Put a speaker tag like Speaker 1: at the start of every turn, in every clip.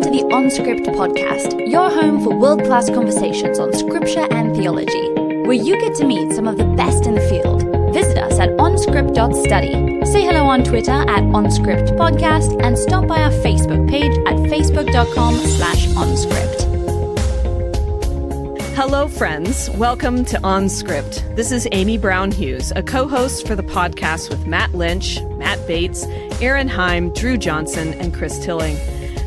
Speaker 1: to the OnScript podcast, your home for world-class conversations on scripture and theology, where you get to meet some of the best in the field. Visit us at onscript.study. Say hello on Twitter at OnScriptPodcast and stop by our Facebook page at facebook.com/OnScript.
Speaker 2: Hello, friends. Welcome to OnScript. This is Amy Brown Hughes, a co-host for the podcast with Matt Lynch, Matt Bates, Aaron Heim, Drew Johnson, and Chris Tilling.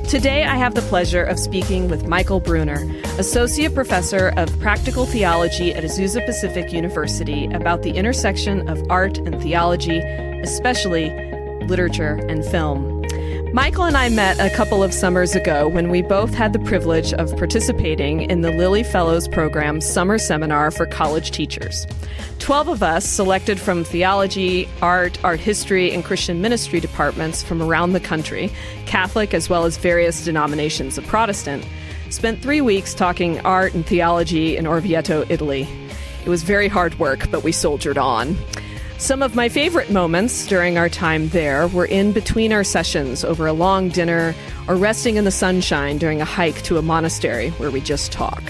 Speaker 2: Today, I have the pleasure of speaking with Michael Bruner, Associate Professor of Practical Theology at Azusa Pacific University, about the intersection of art and theology, especially literature and film. Michael and I met a couple of summers ago when we both had the privilege of participating in the Lilly Fellows Program's summer seminar for college teachers. 12 of us, selected from theology, art history, and Christian ministry departments from around the country, Catholic as well as various denominations of Protestant, spent 3 weeks talking art and theology in Orvieto, Italy. It was very hard work, but we soldiered on. Some of my favorite moments during our time there were in between our sessions over a long dinner or resting in the sunshine during a hike to a monastery where we just talk.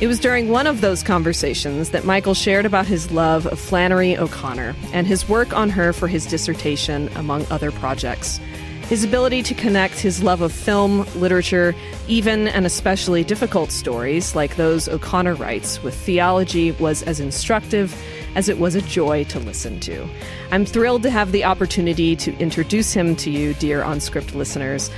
Speaker 2: It was during one of those conversations that Michael shared about his love of Flannery O'Connor and his work on her for his dissertation, among other projects. His ability to connect his love of film, literature, even and especially difficult stories like those O'Connor writes with theology was as instructive as it was a joy to listen to. I'm thrilled to have the opportunity to introduce him to you, dear OnScript listeners.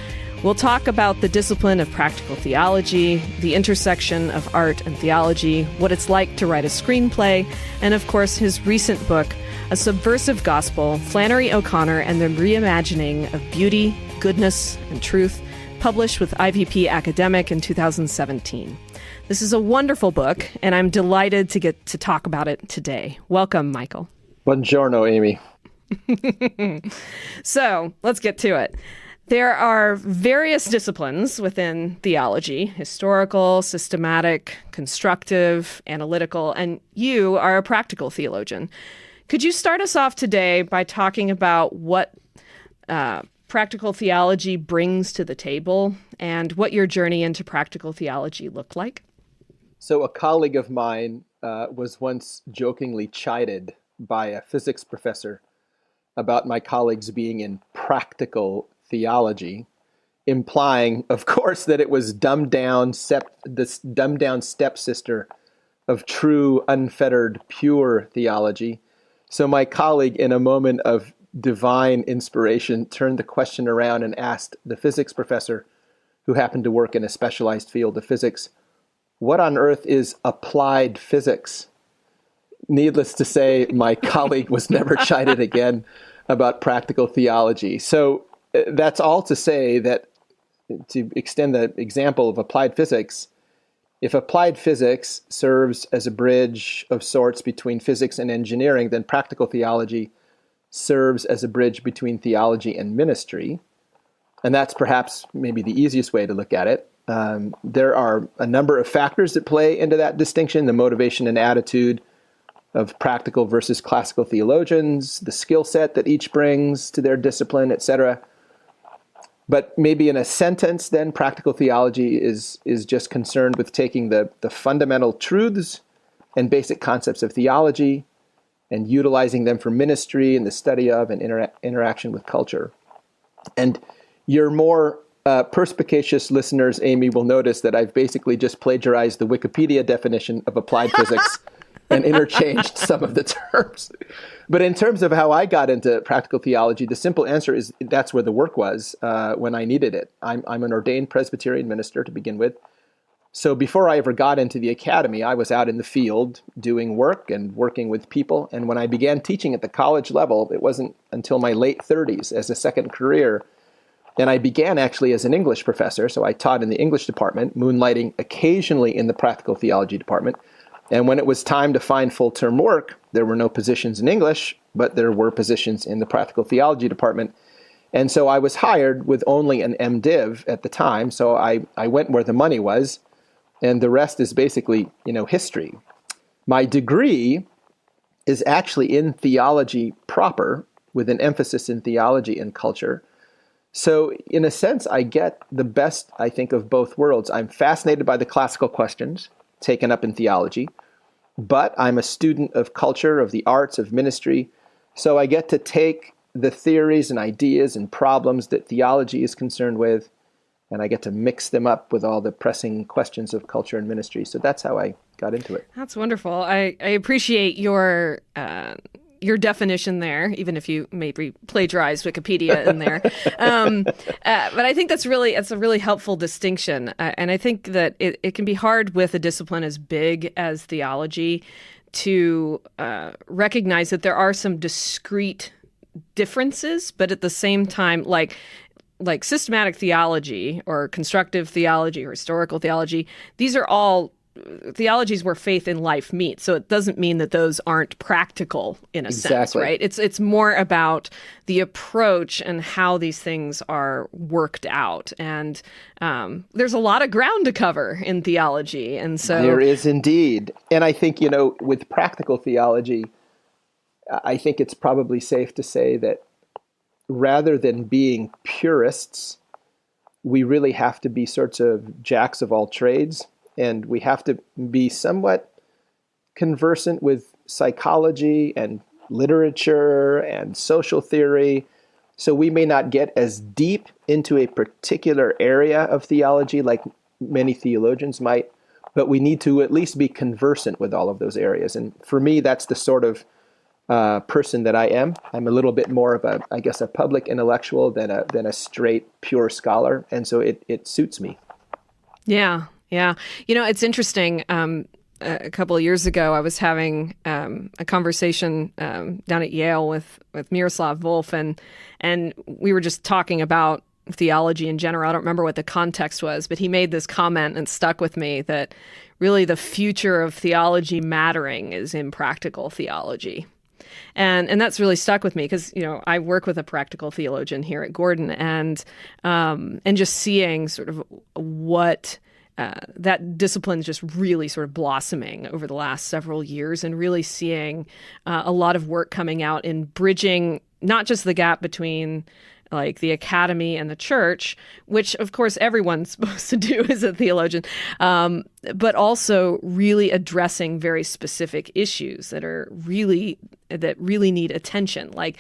Speaker 2: We'll talk about the discipline of practical theology, the intersection of art and theology, what it's like to write a screenplay, and of course his recent book, A Subversive Gospel, Flannery O'Connor and the Reimagining of Beauty, Goodness, and Truth, published with IVP Academic in 2017. This is a wonderful book, and I'm delighted to get to talk about it today. Welcome, Michael.
Speaker 3: Buongiorno, Amy.
Speaker 2: So, let's get to it. There are various disciplines within theology: historical, systematic, constructive, analytical, and you are a practical theologian. Could you start us off today by talking about what practical theology brings to the table and what your journey into practical theology looked like?
Speaker 3: So a colleague of mine was once jokingly chided by a physics professor about my colleagues being in practical theology, implying, of course, that it was this dumbed down stepsister of true, unfettered, pure theology. So my colleague, in a moment of divine inspiration, turned the question around and asked the physics professor, who happened to work in a specialized field of physics, what on earth is applied physics? Needless to say, my colleague was never chided again about practical theology. So that's all to say that, to extend the example of applied physics, if applied physics serves as a bridge of sorts between physics and engineering, then practical theology serves as a bridge between theology and ministry. And that's perhaps maybe the easiest way to look at it. There are a number of factors that play into that distinction: the motivation and attitude of practical versus classical theologians, the skill set that each brings to their discipline, etc. But maybe in a sentence, then, practical theology is just concerned with taking the fundamental truths and basic concepts of theology and utilizing them for ministry and the study of and interaction with culture. And your more perspicacious listeners, Amy, will notice that I've basically just plagiarized the Wikipedia definition of applied physics and interchanged some of the terms. But in terms of how I got into practical theology, the simple answer is that's where the work was when I needed it. I'm an ordained Presbyterian minister to begin with. So before I ever got into the academy, I was out in the field doing work and working with people. And when I began teaching at the college level, it wasn't until my late 30s as a second career. And I began actually as an English professor. So I taught in the English department, moonlighting occasionally in the practical theology department. And when it was time to find full-term work, there were no positions in English, but there were positions in the practical theology department. And so I was hired with only an MDiv at the time. So I went where the money was. And the rest is basically, history. My degree is actually in theology proper, with an emphasis in theology and culture. So in a sense, I get the best, I think, of both worlds. I'm fascinated by the classical questions taken up in theology, but I'm a student of culture, of the arts, of ministry. So I get to take the theories and ideas and problems that theology is concerned with, and I get to mix them up with all the pressing questions of culture and ministry. So that's how I got into it.
Speaker 2: That's wonderful. I appreciate your definition there, even if you maybe plagiarized Wikipedia in there. But I think it's a really helpful distinction. And I think that it can be hard with a discipline as big as theology to recognize that there are some discrete differences, but at the same time, like systematic theology or constructive theology or historical theology, these are all theologies where faith and life meet. So it doesn't mean that those aren't practical in a sense, right? It's more about the approach and how these things are worked out. And there's a lot of ground to cover in theology. And so
Speaker 3: there is indeed. And I think, with practical theology, I think it's probably safe to say that rather than being purists, we really have to be sorts of jacks of all trades. And we have to be somewhat conversant with psychology and literature and social theory. So we may not get as deep into a particular area of theology like many theologians might, but we need to at least be conversant with all of those areas. And for me, that's the sort of person that I am. I'm a little bit more of a public intellectual than a straight, pure scholar. And so it suits me.
Speaker 2: Yeah. Yeah. It's interesting. A couple of years ago, I was having a conversation down at Yale with Miroslav Volf, and we were just talking about theology in general. I don't remember what the context was, but he made this comment and stuck with me that really the future of theology mattering is in practical theology. And that's really stuck with me because, I work with a practical theologian here at Gordon, and just seeing sort of what that discipline is just really sort of blossoming over the last several years, and really seeing a lot of work coming out in bridging not just the gap between like the academy and the church, which of course everyone's supposed to do as a theologian, but also really addressing very specific issues that really need attention. Like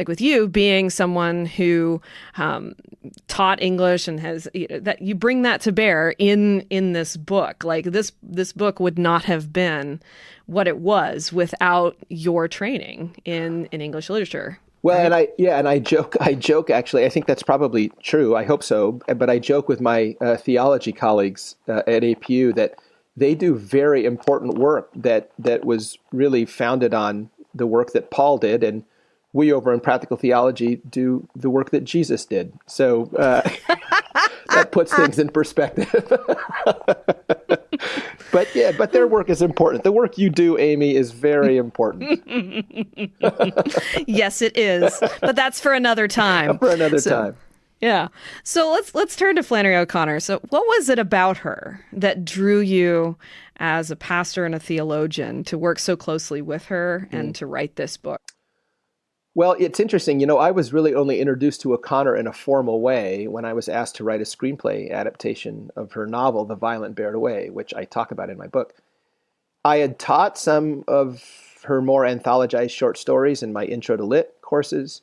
Speaker 2: with you being someone who taught English and has that you bring that to bear in this book. Like this book would not have been what it was without your training in English literature.
Speaker 3: Well, right? And I joke actually, I think that's probably true. I hope so. But I joke with my theology colleagues at APU that they do very important work that was really founded on the work that Paul did. And we over in practical theology do the work that Jesus did. So that puts things in perspective. But their work is important. The work you do, Amy, is very important.
Speaker 2: Yes, it is. But that's for another time.
Speaker 3: Time.
Speaker 2: Yeah. So let's turn to Flannery O'Connor. So what was it about her that drew you as a pastor and a theologian to work so closely with her and to write this book?
Speaker 3: Well, it's interesting. I was really only introduced to O'Connor in a formal way when I was asked to write a screenplay adaptation of her novel, The Violent Barratt Away, which I talk about in my book. I had taught some of her more anthologized short stories in my Intro to Lit courses,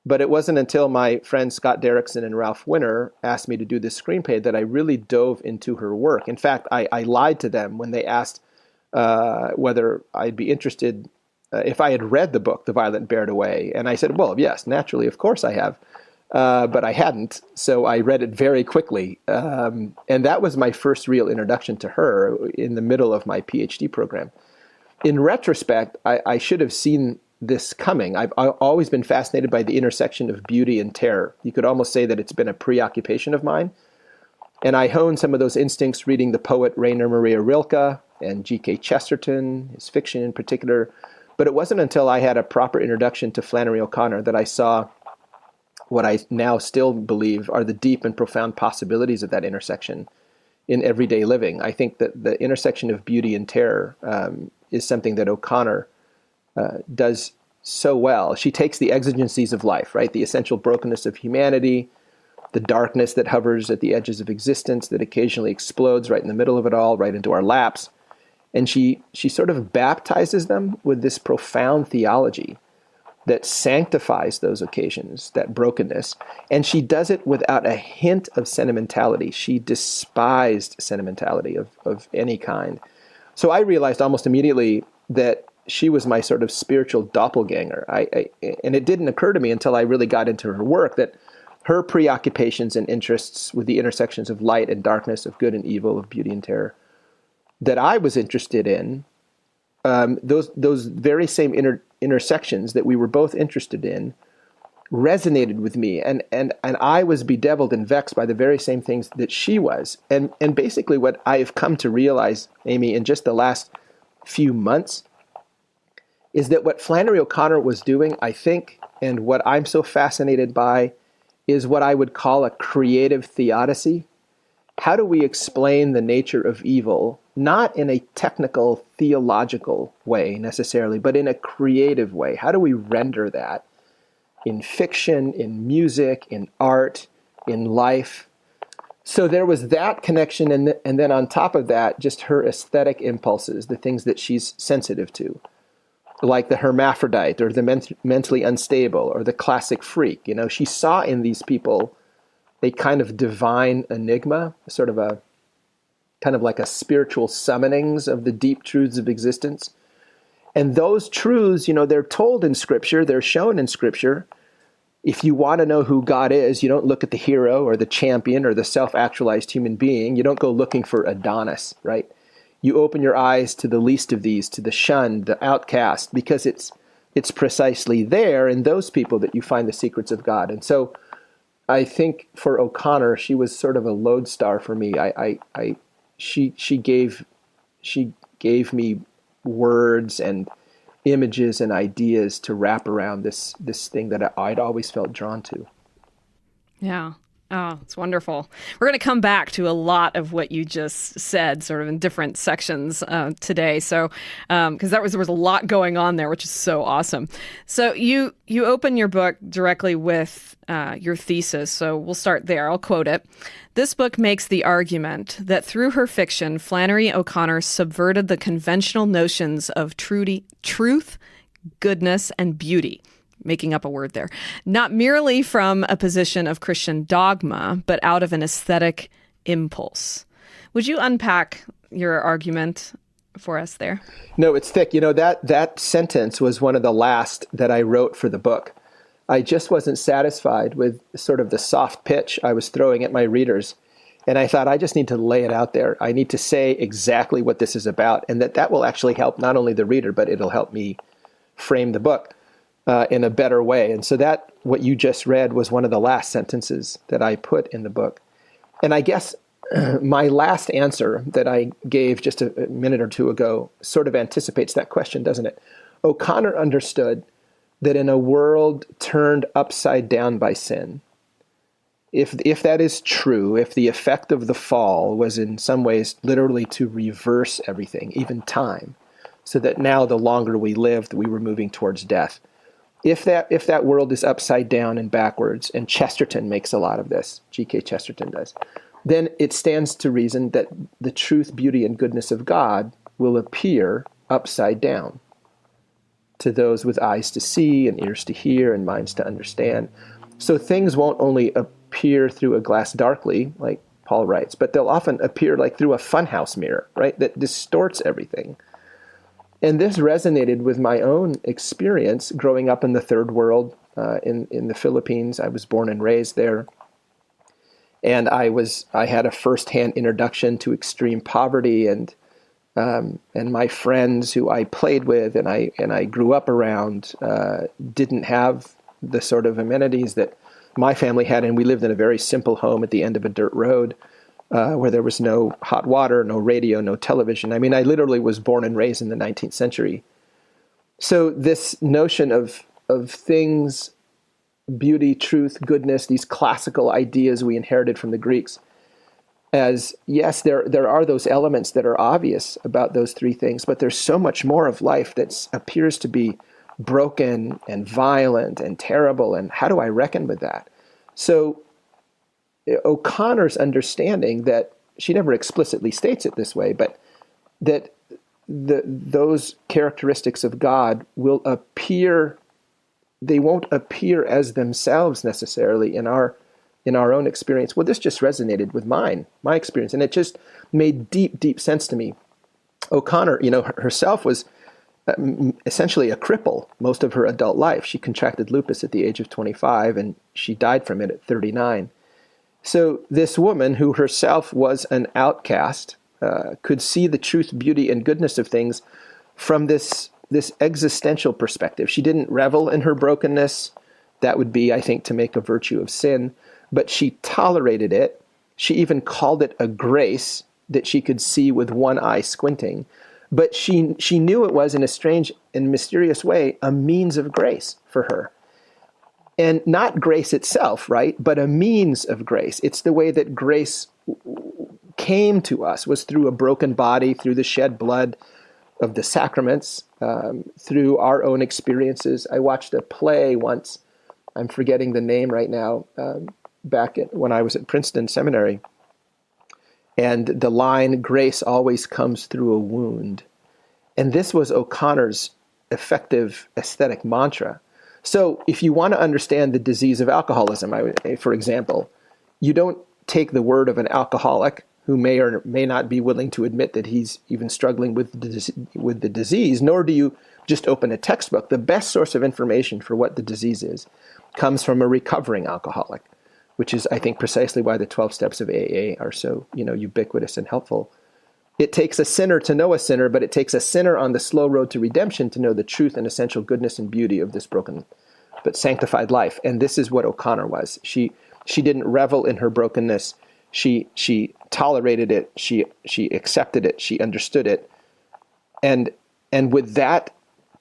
Speaker 3: but it wasn't until my friends Scott Derrickson and Ralph Winter asked me to do this screenplay that I really dove into her work. In fact, I lied to them when they asked whether I'd be interested if I had read the book, The Violent Barratt Away. And I said, well, yes, naturally, of course I have. But I hadn't, so I read it very quickly. And that was my first real introduction to her in the middle of my Ph.D. program. In retrospect, I should have seen this coming. I've always been fascinated by the intersection of beauty and terror. You could almost say that it's been a preoccupation of mine. And I honed some of those instincts reading the poet Rainer Maria Rilke and G.K. Chesterton, his fiction in particular. But it wasn't until I had a proper introduction to Flannery O'Connor that I saw what I now still believe are the deep and profound possibilities of that intersection in everyday living. I think that the intersection of beauty and terror is something that O'Connor does so well. She takes the exigencies of life, right? The essential brokenness of humanity, the darkness that hovers at the edges of existence, that occasionally explodes right in the middle of it all, right into our laps. And she sort of baptizes them with this profound theology that sanctifies those occasions, that brokenness. And she does it without a hint of sentimentality. She despised sentimentality of any kind. So I realized almost immediately that she was my sort of spiritual doppelganger. And it didn't occur to me until I really got into her work that her preoccupations and interests with the intersections of light and darkness, of good and evil, of beauty and terror, that I was interested in, those very same intersections that we were both interested in, resonated with me, and I was bedeviled and vexed by the very same things that she was. And basically what I've come to realize, Amy, in just the last few months, is that what Flannery O'Connor was doing, I think, and what I'm so fascinated by, is what I would call a creative theodicy. How do we explain the nature of evil, not in a technical, theological way necessarily, but in a creative way? How do we render that in fiction, in music, in art, in life? So there was that connection, and then on top of that, just her aesthetic impulses, the things that she's sensitive to, like the hermaphrodite or the mentally unstable or the classic freak. You know, she saw in these people a kind of divine enigma, sort of a kind of like a spiritual summonings of the deep truths of existence. And those truths, you know, they're told in Scripture, they're shown in Scripture. If you want to know who God is, you don't look at the hero or the champion or the self-actualized human being. You don't go looking for Adonis, right? You open your eyes to the least of these, to the shunned, the outcast, because it's precisely there in those people that you find the secrets of God. And so I think for O'Connor, she was sort of a lodestar for me. She gave me words and images and ideas to wrap around this thing that I'd always felt drawn to.
Speaker 2: Yeah. Oh, it's wonderful. We're going to come back to a lot of what you just said, sort of in different sections today. So, because there was a lot going on there, which is so awesome. So you open your book directly with your thesis. So we'll start there. I'll quote it. This book makes the argument that through her fiction, Flannery O'Connor subverted the conventional notions of truth, goodness, and beauty. Making up a word there, not merely from a position of Christian dogma, but out of an aesthetic impulse. Would you unpack your argument for us there?
Speaker 3: No, it's thick. You know, that sentence was one of the last that I wrote for the book. I just wasn't satisfied with sort of the soft pitch I was throwing at my readers. And I thought, I just need to lay it out there. I need to say exactly what this is about, and that will actually help not only the reader, but it'll help me frame the book in a better way. And so that, what you just read, was one of the last sentences that I put in the book. And I guess my last answer that I gave just a minute or two ago sort of anticipates that question, doesn't it? O'Connor understood that in a world turned upside down by sin, if that is true, if the effect of the fall was in some ways literally to reverse everything, even time, so that now the longer we lived, we were moving towards death. If that world is upside down and backwards, and Chesterton makes a lot of this, G.K. Chesterton does, then it stands to reason that the truth, beauty, and goodness of God will appear upside down to those with eyes to see and ears to hear and minds to understand. So things won't only appear through a glass darkly, like Paul writes, but they'll often appear like through a funhouse mirror, right, that distorts everything. And this resonated with my own experience growing up in the third world, in the Philippines. I was born and raised there. And I had a firsthand introduction to extreme poverty, and my friends who I played with and I grew up around didn't have the sort of amenities that my family had. And we lived in a very simple home at the end of a dirt road, where there was no hot water, no radio, no television. I mean, I literally was born and raised in the 19th century. So this notion of things, beauty, truth, goodness, these classical ideas we inherited from the Greeks, as yes, there are those elements that are obvious about those three things, but there's so much more of life that appears to be broken and violent and terrible, and how do I reckon with that? So O'Connor's understanding that, she never explicitly states it this way, but that those characteristics of God will appear, they won't appear as themselves necessarily in our own experience. Well, this just resonated with my experience, and it just made deep, deep sense to me. O'Connor, herself was essentially a cripple most of her adult life. She contracted lupus at the age of 25, and she died from it at 39. So this woman, who herself was an outcast, could see the truth, beauty, and goodness of things from this existential perspective. She didn't revel in her brokenness. That would be, I think, to make a virtue of sin. But she tolerated it. She even called it a grace that she could see with one eye squinting. But she knew it was, in a strange and mysterious way, a means of grace for her. And not grace itself, right? But a means of grace. It's the way that grace came to us, was through a broken body, through the shed blood of the sacraments, through our own experiences. I watched a play once, I'm forgetting the name right now, when I was at Princeton Seminary. And the line, "Grace always comes through a wound." And this was O'Connor's effective aesthetic mantra. So if you want to understand the disease of alcoholism, for example, you don't take the word of an alcoholic who may or may not be willing to admit that he's even struggling with the disease, nor do you just open a textbook. The best source of information for what the disease is comes from a recovering alcoholic, which is, I think, precisely why the 12 steps of AA are so, ubiquitous and helpful. It takes a sinner to know a sinner, but it takes a sinner on the slow road to redemption to know the truth and essential goodness and beauty of this broken but sanctified life. And this is what O'Connor was. She didn't revel in her brokenness. She tolerated it. She accepted it. She understood it. And with that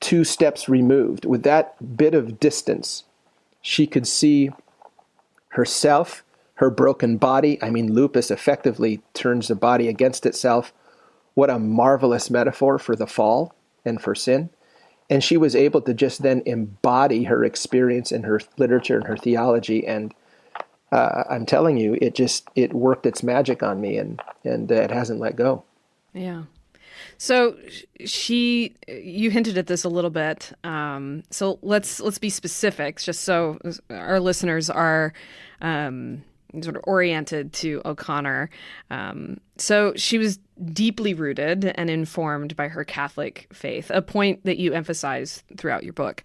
Speaker 3: 2 steps removed, with that bit of distance, she could see herself, her broken body. Lupus effectively turns the body against itself. What a marvelous metaphor for the fall and for sin. And she was able to just then embody her experience in her literature and her theology. And I'm telling you, it worked its magic on me, and it hasn't let go.
Speaker 2: Yeah. So you hinted at this a little bit. So let's be specific, just so our listeners are sort of oriented to O'Connor. So she was deeply rooted and informed by her Catholic faith, a point that you emphasize throughout your book.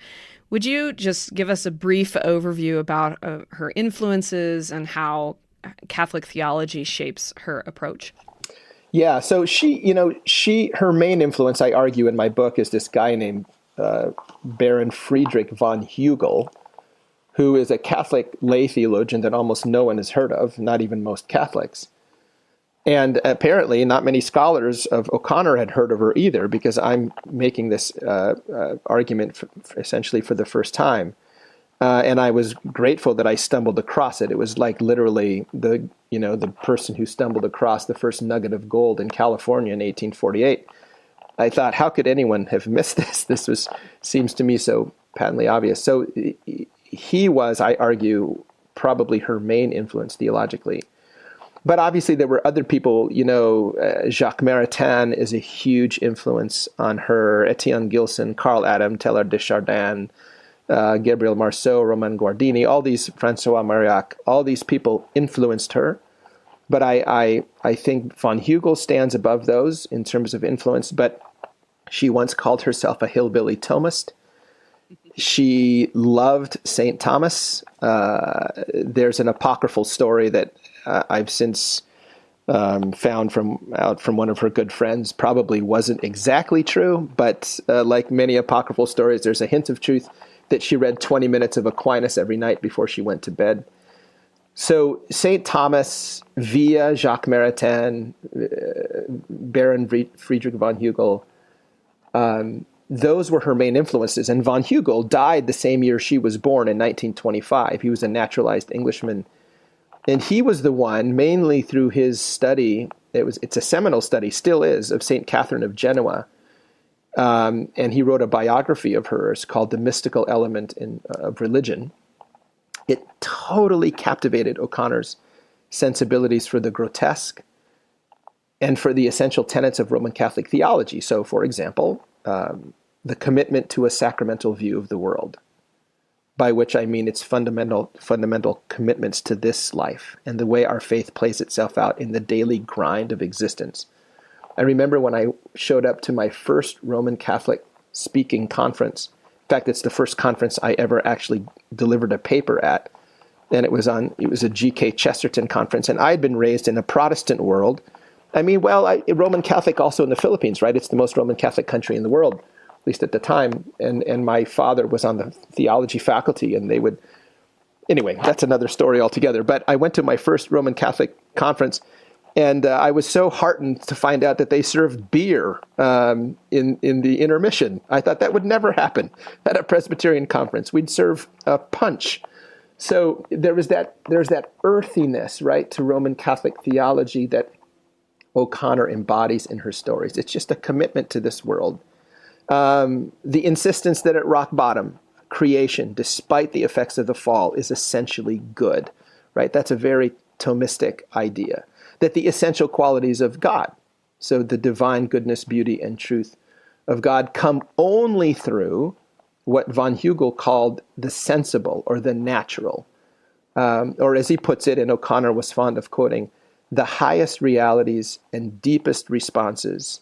Speaker 2: Would you just give us a brief overview about her influences and how Catholic theology shapes her approach?
Speaker 3: Yeah, so her main influence, I argue in my book, is this guy named Baron Friedrich von Hugel, who is a Catholic lay theologian that almost no one has heard of, not even most Catholics. And apparently not many scholars of O'Connor had heard of her either, because I'm making this argument essentially for the first time. And I was grateful that I stumbled across it. It was like literally the person who stumbled across the first nugget of gold in California in 1848. I thought, how could anyone have missed this? This seems to me so patently obvious. So he was, I argue, probably her main influence theologically. But obviously there were other people, Jacques Maritain is a huge influence on her, Etienne Gilson, Carl Adam, Teilhard de Chardin, Gabriel Marceau, Romain Guardini, all these, François Marillac, all these people influenced her. But I think von Hugel stands above those in terms of influence, but she once called herself a hillbilly Thomist. She loved St. Thomas. There's an apocryphal story that I've since found from one of her good friends. Probably wasn't exactly true, but like many apocryphal stories, there's a hint of truth that she read 20 minutes of Aquinas every night before she went to bed. So St. Thomas, via Jacques Maritain, Baron Friedrich von Hugel, those were her main influences. And von Hugel died the same year she was born in 1925. He was a naturalized Englishman. And he was the one, mainly through his study, it's a seminal study, still is, of St. Catherine of Genoa. And he wrote a biography of hers called The Mystical Element of Religion. It totally captivated O'Connor's sensibilities for the grotesque and for the essential tenets of Roman Catholic theology. So, for example, the commitment to a sacramental view of the world, by which I mean its fundamental commitments to this life and the way our faith plays itself out in the daily grind of existence. I remember when I showed up to my first Roman Catholic speaking conference. In fact, it's the first conference I ever actually delivered a paper at. And it was a G.K. Chesterton conference. And I had been raised in a Protestant world. I mean, Roman Catholic also in the Philippines, right? It's the most Roman Catholic country in the world, at least at the time. And my father was on the theology faculty, and anyway, that's another story altogether. But I went to my first Roman Catholic conference, and I was so heartened to find out that they served beer in the intermission. I thought that would never happen at a Presbyterian conference. We'd serve punch. So there's that earthiness, right, to Roman Catholic theology that O'Connor embodies in her stories. It's just a commitment to this world. The insistence that at rock bottom, creation, despite the effects of the fall, is essentially good, right? That's a very Thomistic idea. That the essential qualities of God, so the divine goodness, beauty, and truth of God, come only through what von Hugel called the sensible or the natural. Or as he puts it, and O'Connor was fond of quoting, the highest realities and deepest responses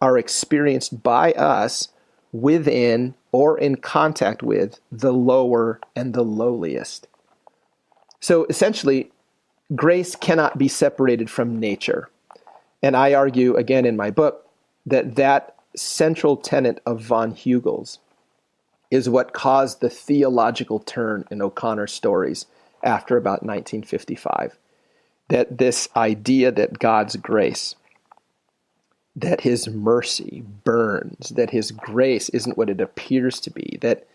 Speaker 3: are experienced by us within or in contact with the lower and the lowliest. So essentially, grace cannot be separated from nature. And I argue, again in my book, that central tenet of von Hugel's is what caused the theological turn in O'Connor's stories after about 1955. That this idea that God's grace, that his mercy burns, that his grace isn't what it appears to be, that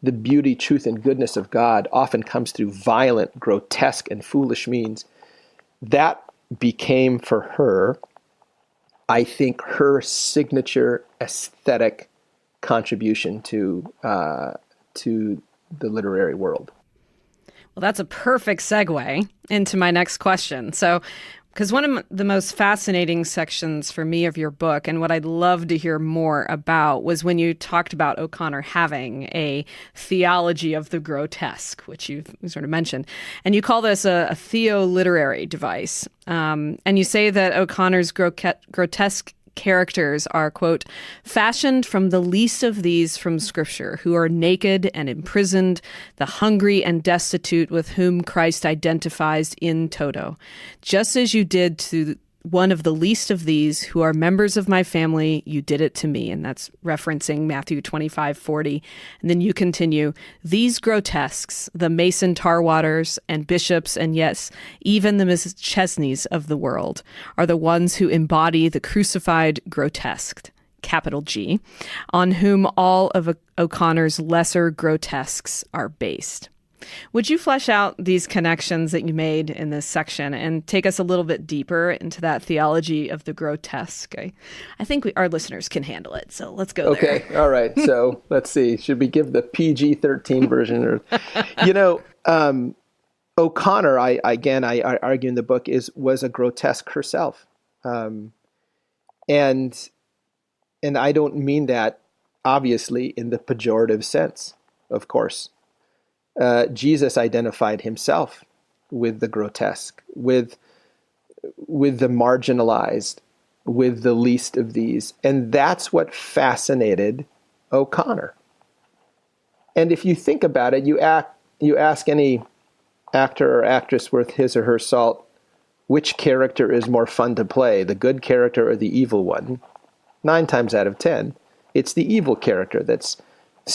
Speaker 3: the beauty, truth, and goodness of God often comes through violent, grotesque, and foolish means. That became for her, I think, her signature aesthetic contribution to the literary world.
Speaker 2: Well, that's a perfect segue into my next question. So, because one of the most fascinating sections for me of your book, and what I'd love to hear more about, was when you talked about O'Connor having a theology of the grotesque, which you sort of mentioned. And you call this a theo-literary device. And you say that O'Connor's grotesque characters are, quote, fashioned from the least of these from Scripture, who are naked and imprisoned, the hungry and destitute with whom Christ identifies in toto. Just as you did to one of the least of these who are members of my family, you did it to me. And that's referencing Matthew 25:40. And then you continue, these grotesques, the Mason Tarwaters and bishops, and yes, even the Mrs. Chesneys of the world, are the ones who embody the crucified grotesque, capital G, on whom all of O'Connor's lesser grotesques are based. Would you flesh out these connections that you made in this section and take us a little bit deeper into that theology of the grotesque? I think our listeners can handle it, so let's go there.
Speaker 3: Okay, all right. So let's see. Should we give the PG-13 version? O'Connor, I argue in the book, was a grotesque herself, and I don't mean that obviously in the pejorative sense, of course. Jesus identified himself with the grotesque, with the marginalized, with the least of these. And that's what fascinated O'Connor. And if you think about it, you ask any actor or actress worth his or her salt, which character is more fun to play, the good character or the evil one? 9 times out of 10, it's the evil character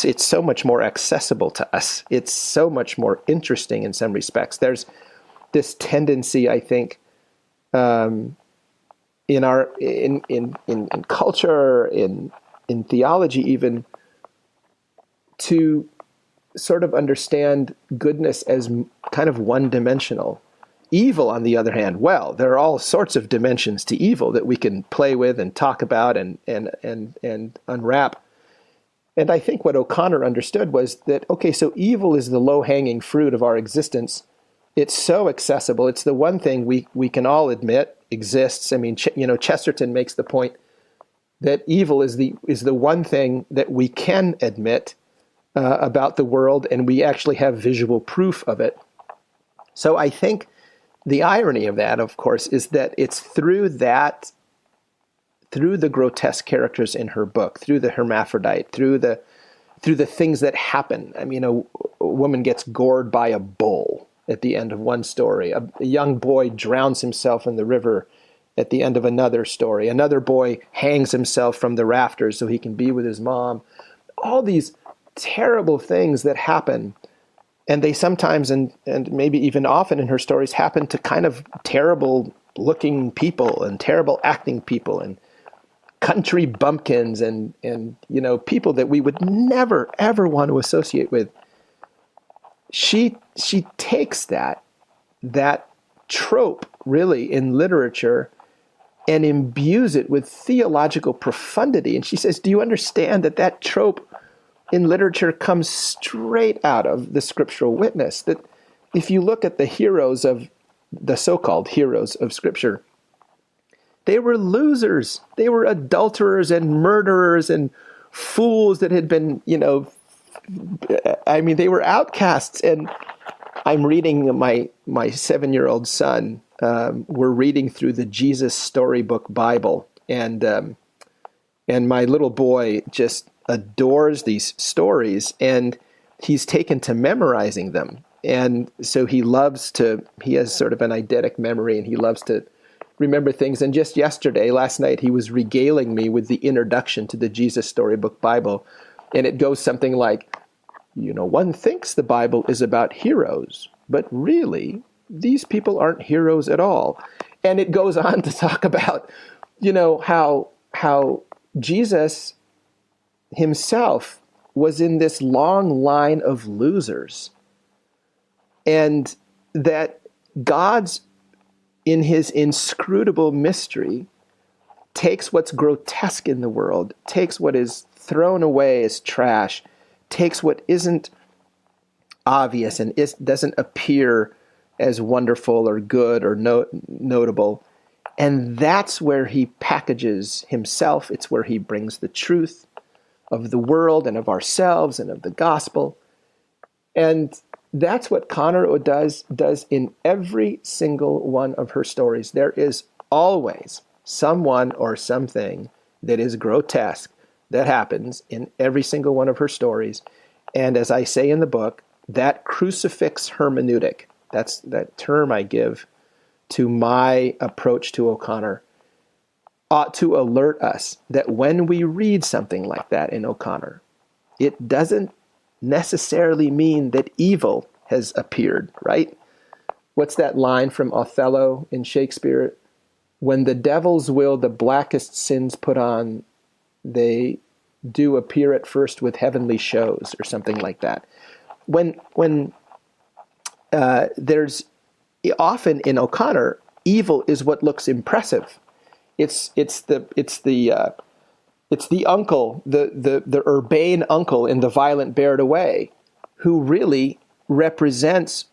Speaker 3: it's so much more accessible to us. It's so much more interesting in some respects. There's this tendency, I think, in culture, in theology even, to sort of understand goodness as kind of one-dimensional. Evil, on the other hand, well, there are all sorts of dimensions to evil that we can play with and talk about and unwrap. And I think what O'Connor understood was that, okay, so evil is the low-hanging fruit of our existence. It's so accessible. It's the one thing we can all admit exists. I mean, Chesterton makes the point that evil is the one thing that we can admit about the world, and we actually have visual proof of it. So I think the irony of that, of course, is that it's through the grotesque characters in her book, through the hermaphrodite, through the things that happen. I mean, a woman gets gored by a bull at the end of one story. A young boy drowns himself in the river at the end of another story. Another boy hangs himself from the rafters so he can be with his mom. All these terrible things that happen. And they sometimes, and maybe even often in her stories, happen to kind of terrible looking people and terrible acting people and country bumpkins and people that we would never, ever want to associate with. She takes that trope really in literature and imbues it with theological profundity. And she says, do you understand that trope in literature comes straight out of the scriptural witness? That if you look at the heroes of the so-called heroes of Scripture, they were losers. They were adulterers and murderers and fools that had been, they were outcasts. And I'm reading my 7-year-old son. We're reading through the Jesus Storybook Bible, and my little boy just adores these stories, and he's taken to memorizing them. And so he has sort of an eidetic memory, and he loves to remember things. And just last night, he was regaling me with the introduction to the Jesus Storybook Bible. And it goes something like, one thinks the Bible is about heroes, but really, these people aren't heroes at all. And it goes on to talk about, how Jesus himself was in this long line of losers, and that God's, in his inscrutable mystery, takes what's grotesque in the world, takes what is thrown away as trash, takes what isn't obvious and doesn't appear as wonderful or good or notable, and that's where he packages himself. It's where he brings the truth of the world and of ourselves and of the gospel. And that's what O'Connor does in every single one of her stories. There is always someone or something that is grotesque that happens in every single one of her stories. And as I say in the book, that crucifix hermeneutic, that's that term I give to my approach to O'Connor, ought to alert us that when we read something like that in O'Connor, it doesn't necessarily mean that evil has appeared, right? What's that line from Othello in Shakespeare? When the devil's will the blackest sins put on, they do appear at first with heavenly shows, or something like that. When there's often in O'Connor, evil is what looks impressive. It's the uncle, the urbane uncle in The Violent Bear It Away, who really represents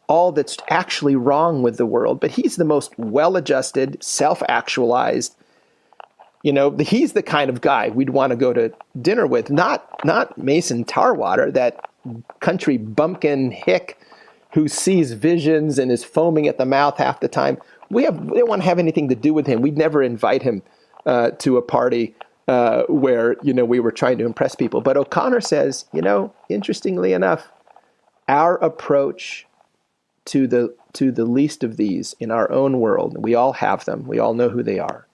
Speaker 3: all that's actually wrong with the world. But he's the most well-adjusted, self-actualized. He's the kind of guy we'd want to go to dinner with, not Mason Tarwater, that country bumpkin hick who sees visions and is foaming at the mouth half the time. We don't want to have anything to do with him. We'd never invite him to a party where we were trying to impress people. But O'Connor says, interestingly enough, our approach to the least of these in our own world, we all have them. We all know who they are.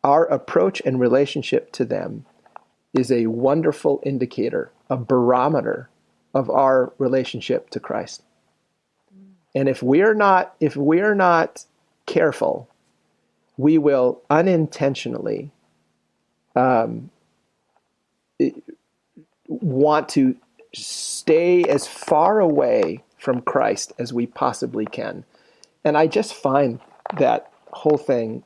Speaker 3: Our approach and relationship to them is a wonderful indicator, a barometer of our relationship to Christ. And if we're not careful, we will unintentionally want to stay as far away from Christ as we possibly can. And I just find that whole thing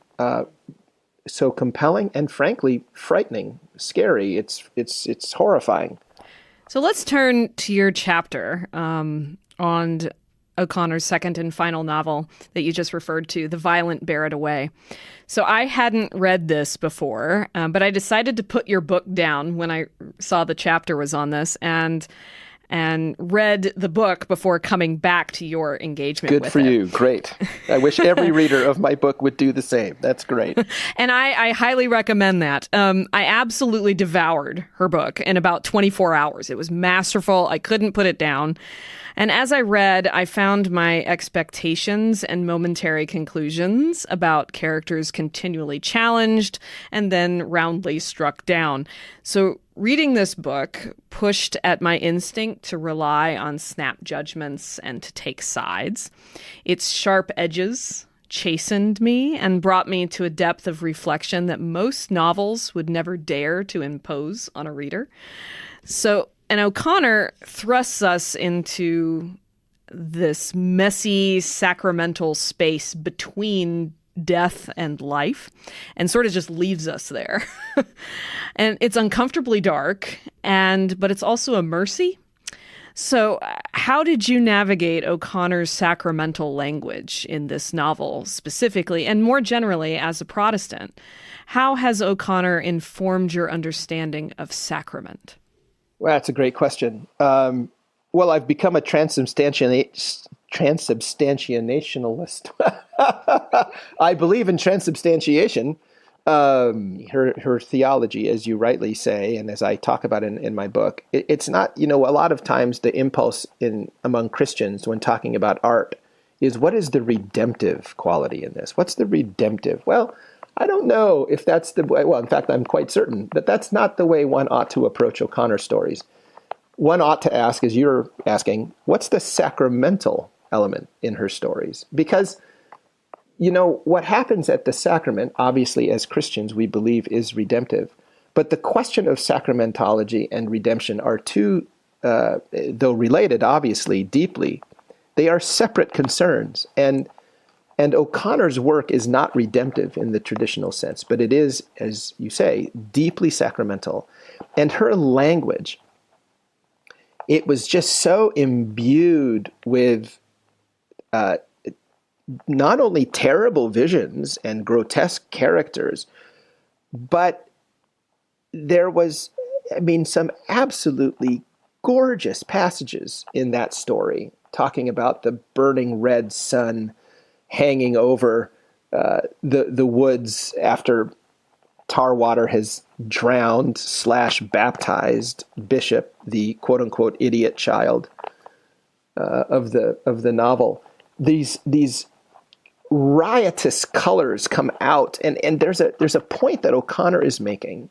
Speaker 3: so compelling and frankly frightening, scary. It's horrifying.
Speaker 2: So let's turn to your chapter on O'Connor's second and final novel that you just referred to, The Violent Barratt Away. So I hadn't read this before, but I decided to put your book down when I saw the chapter was on this and read the book before coming back to your engagement with it.
Speaker 3: Good for you. Great. I wish every reader of my book would do the same. That's great.
Speaker 2: And I highly recommend that. I absolutely devoured her book in about 24 hours. It was masterful. I couldn't put it down. And as I read, I found my expectations and momentary conclusions about characters continually challenged and then roundly struck down. So reading this book pushed at my instinct to rely on snap judgments and to take sides. Its sharp edges chastened me and brought me to a depth of reflection that most novels would never dare to impose on a reader. And O'Connor thrusts us into this messy, sacramental space between death and life and sort of just leaves us there. And it's uncomfortably dark, but it's also a mercy. So how did you navigate O'Connor's sacramental language in this novel specifically, and more generally as a Protestant? How has O'Connor informed your understanding of sacrament?
Speaker 3: Well, that's a great question. Well, I've become a transubstantiationalist. I believe in transubstantiation. Her theology, as you rightly say, and as I talk about in my book, it's not, a lot of times the impulse among Christians when talking about art is, what is the redemptive quality in this? What's the redemptive? Well, I don't know if that's the way. Well, in fact, I'm quite certain that that's not the way one ought to approach O'Connor stories. One ought to ask, as you're asking, what's the sacramental element in her stories? Because, what happens at the sacrament, obviously, as Christians, we believe is redemptive. But the question of sacramentology and redemption are two, though related, obviously, deeply, they are separate concerns. And O'Connor's work is not redemptive in the traditional sense, but it is, as you say, deeply sacramental. And her language, it was just so imbued with not only terrible visions and grotesque characters, but there was, some absolutely gorgeous passages in that story, talking about the burning red sun hanging over the woods after Tarwater has drowned / baptized Bishop, the quote unquote idiot child of the novel. These riotous colors come out, and there's a point that O'Connor is making,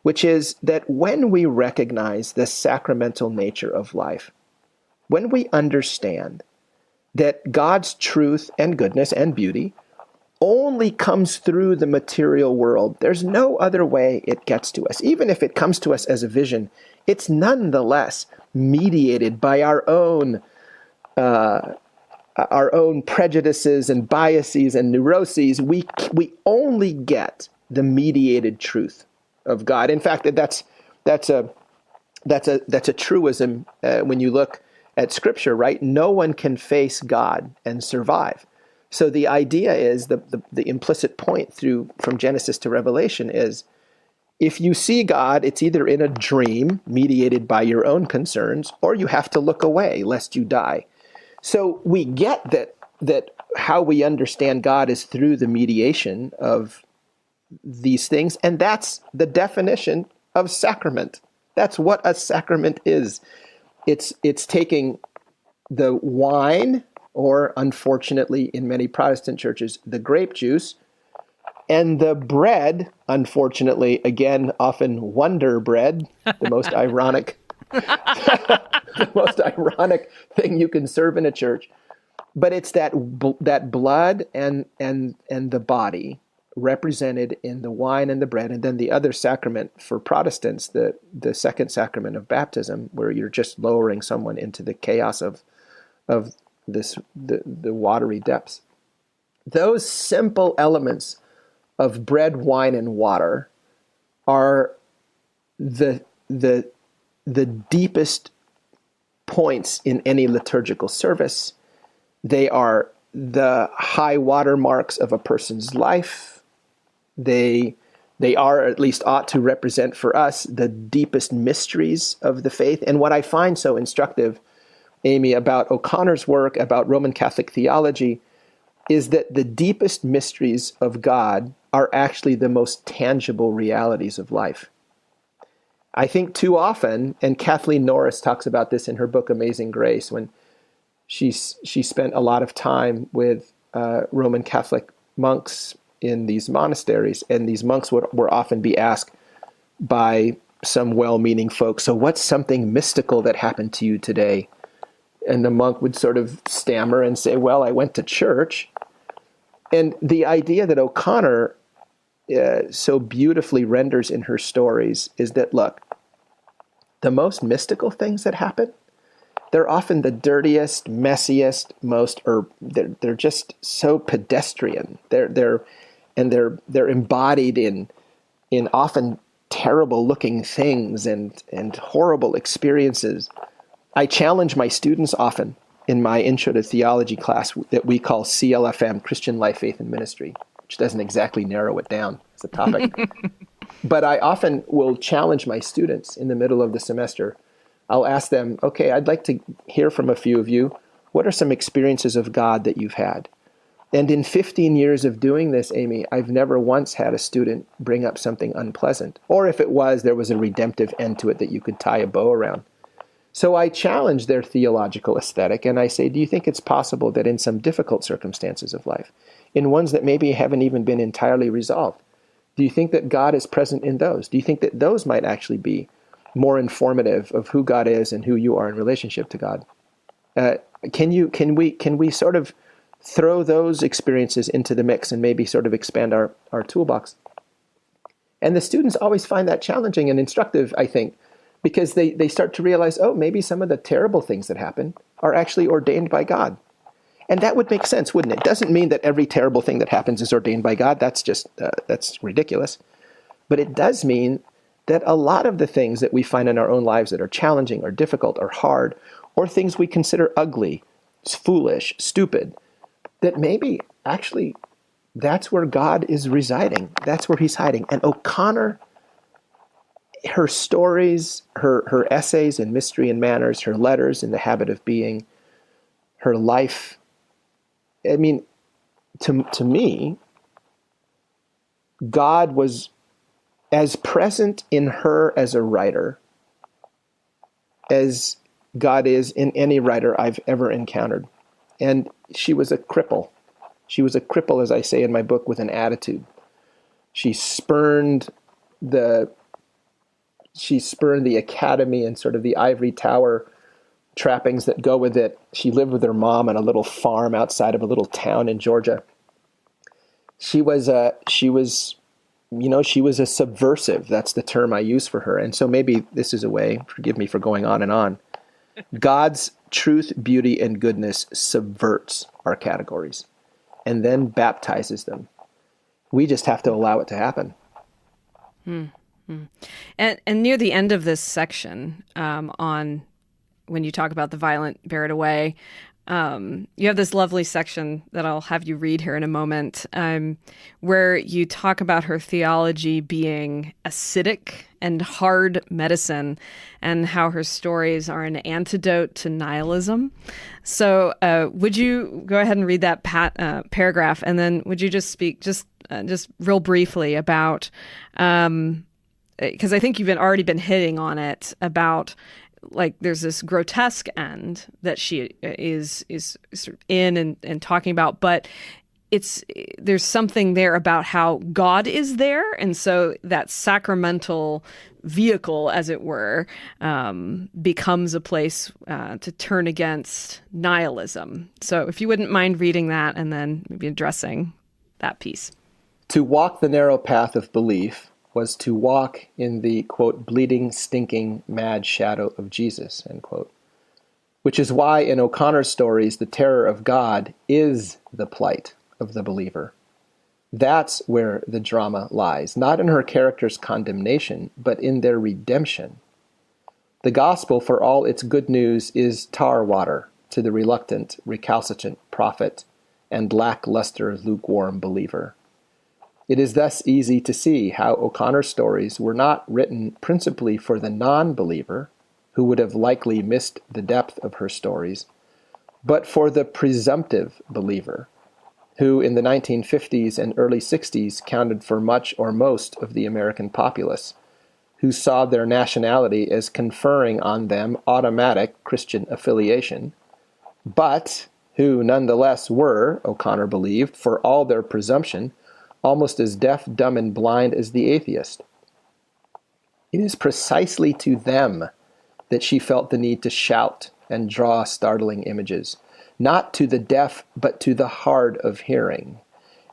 Speaker 3: which is that when we recognize the sacramental nature of life, when we understand that God's truth and goodness and beauty only comes through the material world. There's no other way it gets to us. Even if it comes to us as a vision, it's nonetheless mediated by our own prejudices and biases and neuroses. We only get the mediated truth of God. In fact, that's a truism when you look at Scripture, right? No one can face God and survive. So the idea is, the implicit point from Genesis to Revelation is, if you see God, it's either in a dream mediated by your own concerns, or you have to look away lest you die. So we get that how we understand God is through the mediation of these things, and that's the definition of sacrament. That's what a sacrament is. It's taking the wine, or unfortunately in many Protestant churches, the grape juice, and the bread, unfortunately, again, often Wonder Bread, the most ironic thing you can serve in a church. But it's that blood and the body represented in the wine and the bread, and then the other sacrament for Protestants, the second sacrament of baptism, where you're just lowering someone into the chaos of the watery depths. those simple elements of bread, wine, and water are the deepest points in any liturgical service. They are the high water marks of a person's life. They are, or at least ought to represent for us, the deepest mysteries of the faith. And what I find so instructive, Amy, about O'Connor's work, about Roman Catholic theology, is that the deepest mysteries of God are actually the most tangible realities of life. I think too often, and Kathleen Norris talks about this in her book Amazing Grace, when she spent a lot of time with Roman Catholic monks in these monasteries, and these monks were often be asked by some well-meaning folks, so what's something mystical that happened to you today? And the monk would sort of stammer and say, well, I went to church. And the idea that O'Connor so beautifully renders in her stories is that, look, the most mystical things that happen, they're often the dirtiest, messiest, they're just so pedestrian. They're embodied in often terrible looking things and horrible experiences. I challenge my students often in my Intro to Theology class that we call CLFM, Christian Life, Faith, and Ministry, which doesn't exactly narrow it down as a topic. But I often will challenge my students in the middle of the semester. I'll ask them, okay, I'd like to hear from a few of you. What are some experiences of God that you've had? And in 15 years of doing this, Amy, I've never once had a student bring up something unpleasant. Or if it was, there was a redemptive end to it that you could tie a bow around. So I challenge their theological aesthetic, and I say, do you think it's possible that in some difficult circumstances of life, in ones that maybe haven't even been entirely resolved, do you think that God is present in those? Do you think that those might actually be more informative of who God is and who you are in relationship to God? Can we sort of throw those experiences into the mix and maybe sort of expand our toolbox? And the students always find that challenging and instructive, I think, because they start to realize, oh, maybe some of the terrible things that happen are actually ordained by God. And that would make sense, wouldn't it? It doesn't mean that every terrible thing that happens is ordained by God. That's just, that's ridiculous. But it does mean that a lot of the things that we find in our own lives that are challenging or difficult or hard, or things we consider ugly, foolish, stupid, that maybe actually that's where God is residing. That's where he's hiding. And O'Connor, her stories, her essays in Mystery and Manners, her letters in The Habit of Being, her life, I mean, to me, God was as present in her as a writer as God is in any writer I've ever encountered. And she was a cripple. She was a cripple, as I say in my book, with an attitude. She spurned the academy and sort of the ivory tower trappings that go with it. She lived with her mom on a little farm outside of a little town in Georgia. She was a subversive. That's the term I use for her. And so maybe this is a way, forgive me for going on and on. God's truth, beauty, and goodness subverts our categories and then baptizes them. We just have to allow it to happen.
Speaker 2: Mm-hmm. And near the end of this section, on when you talk about the violent bear it away, you have this lovely section that I'll have you read here in a moment, where you talk about her theology being acidic and hard medicine, and how her stories are an antidote to nihilism. So would you go ahead and read that paragraph, and then would you just speak just real briefly about, because I think you've already been hitting on it, about like there's this grotesque end that she is sort of in and talking about, but there's something there about how God is there, and so that sacramental vehicle, as it were, becomes a place to turn against nihilism. So if you wouldn't mind reading that and then maybe addressing that piece.
Speaker 3: To walk the narrow path of belief was to walk in the, quote, bleeding, stinking, mad shadow of Jesus, end quote. Which is why in O'Connor's stories, the terror of God is the plight of the believer. That's where the drama lies, not in her character's condemnation, but in their redemption. The gospel, for all its good news, is tar water to the reluctant, recalcitrant prophet and lackluster, lukewarm believer. It is thus easy to see how O'Connor's stories were not written principally for the non-believer, who would have likely missed the depth of her stories, but for the presumptive believer, who in the 1950s and early 60s counted for much or most of the American populace, who saw their nationality as conferring on them automatic Christian affiliation, but who nonetheless were, O'Connor believed, for all their presumption, almost as deaf, dumb, and blind as the atheist. It is precisely to them that she felt the need to shout and draw startling images, not to the deaf, but to the hard of hearing,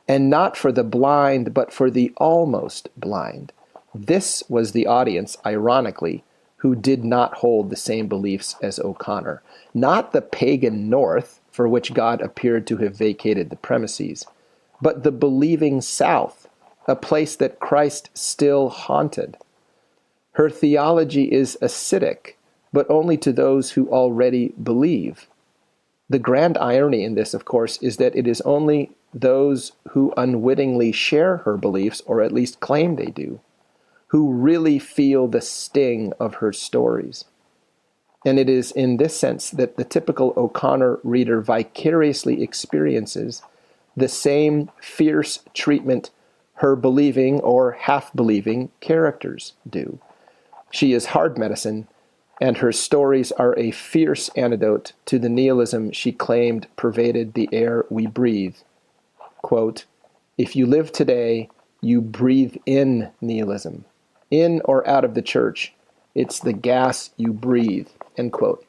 Speaker 3: and not for the blind, but for the almost blind. This was the audience, ironically, who did not hold the same beliefs as O'Connor, not the pagan North, for which God appeared to have vacated the premises, but the believing South, a place that Christ still haunted. Her theology is acidic, but only to those who already believe. The grand irony in this, of course, is that it is only those who unwittingly share her beliefs, or at least claim they do, who really feel the sting of her stories. And it is in this sense that the typical O'Connor reader vicariously experiences the same fierce treatment her believing or half-believing characters do. She is hard medicine, and her stories are a fierce antidote to the nihilism she claimed pervaded the air we breathe. Quote, "If you live today, you breathe in nihilism. In or out of the church, it's the gas you breathe." End quote.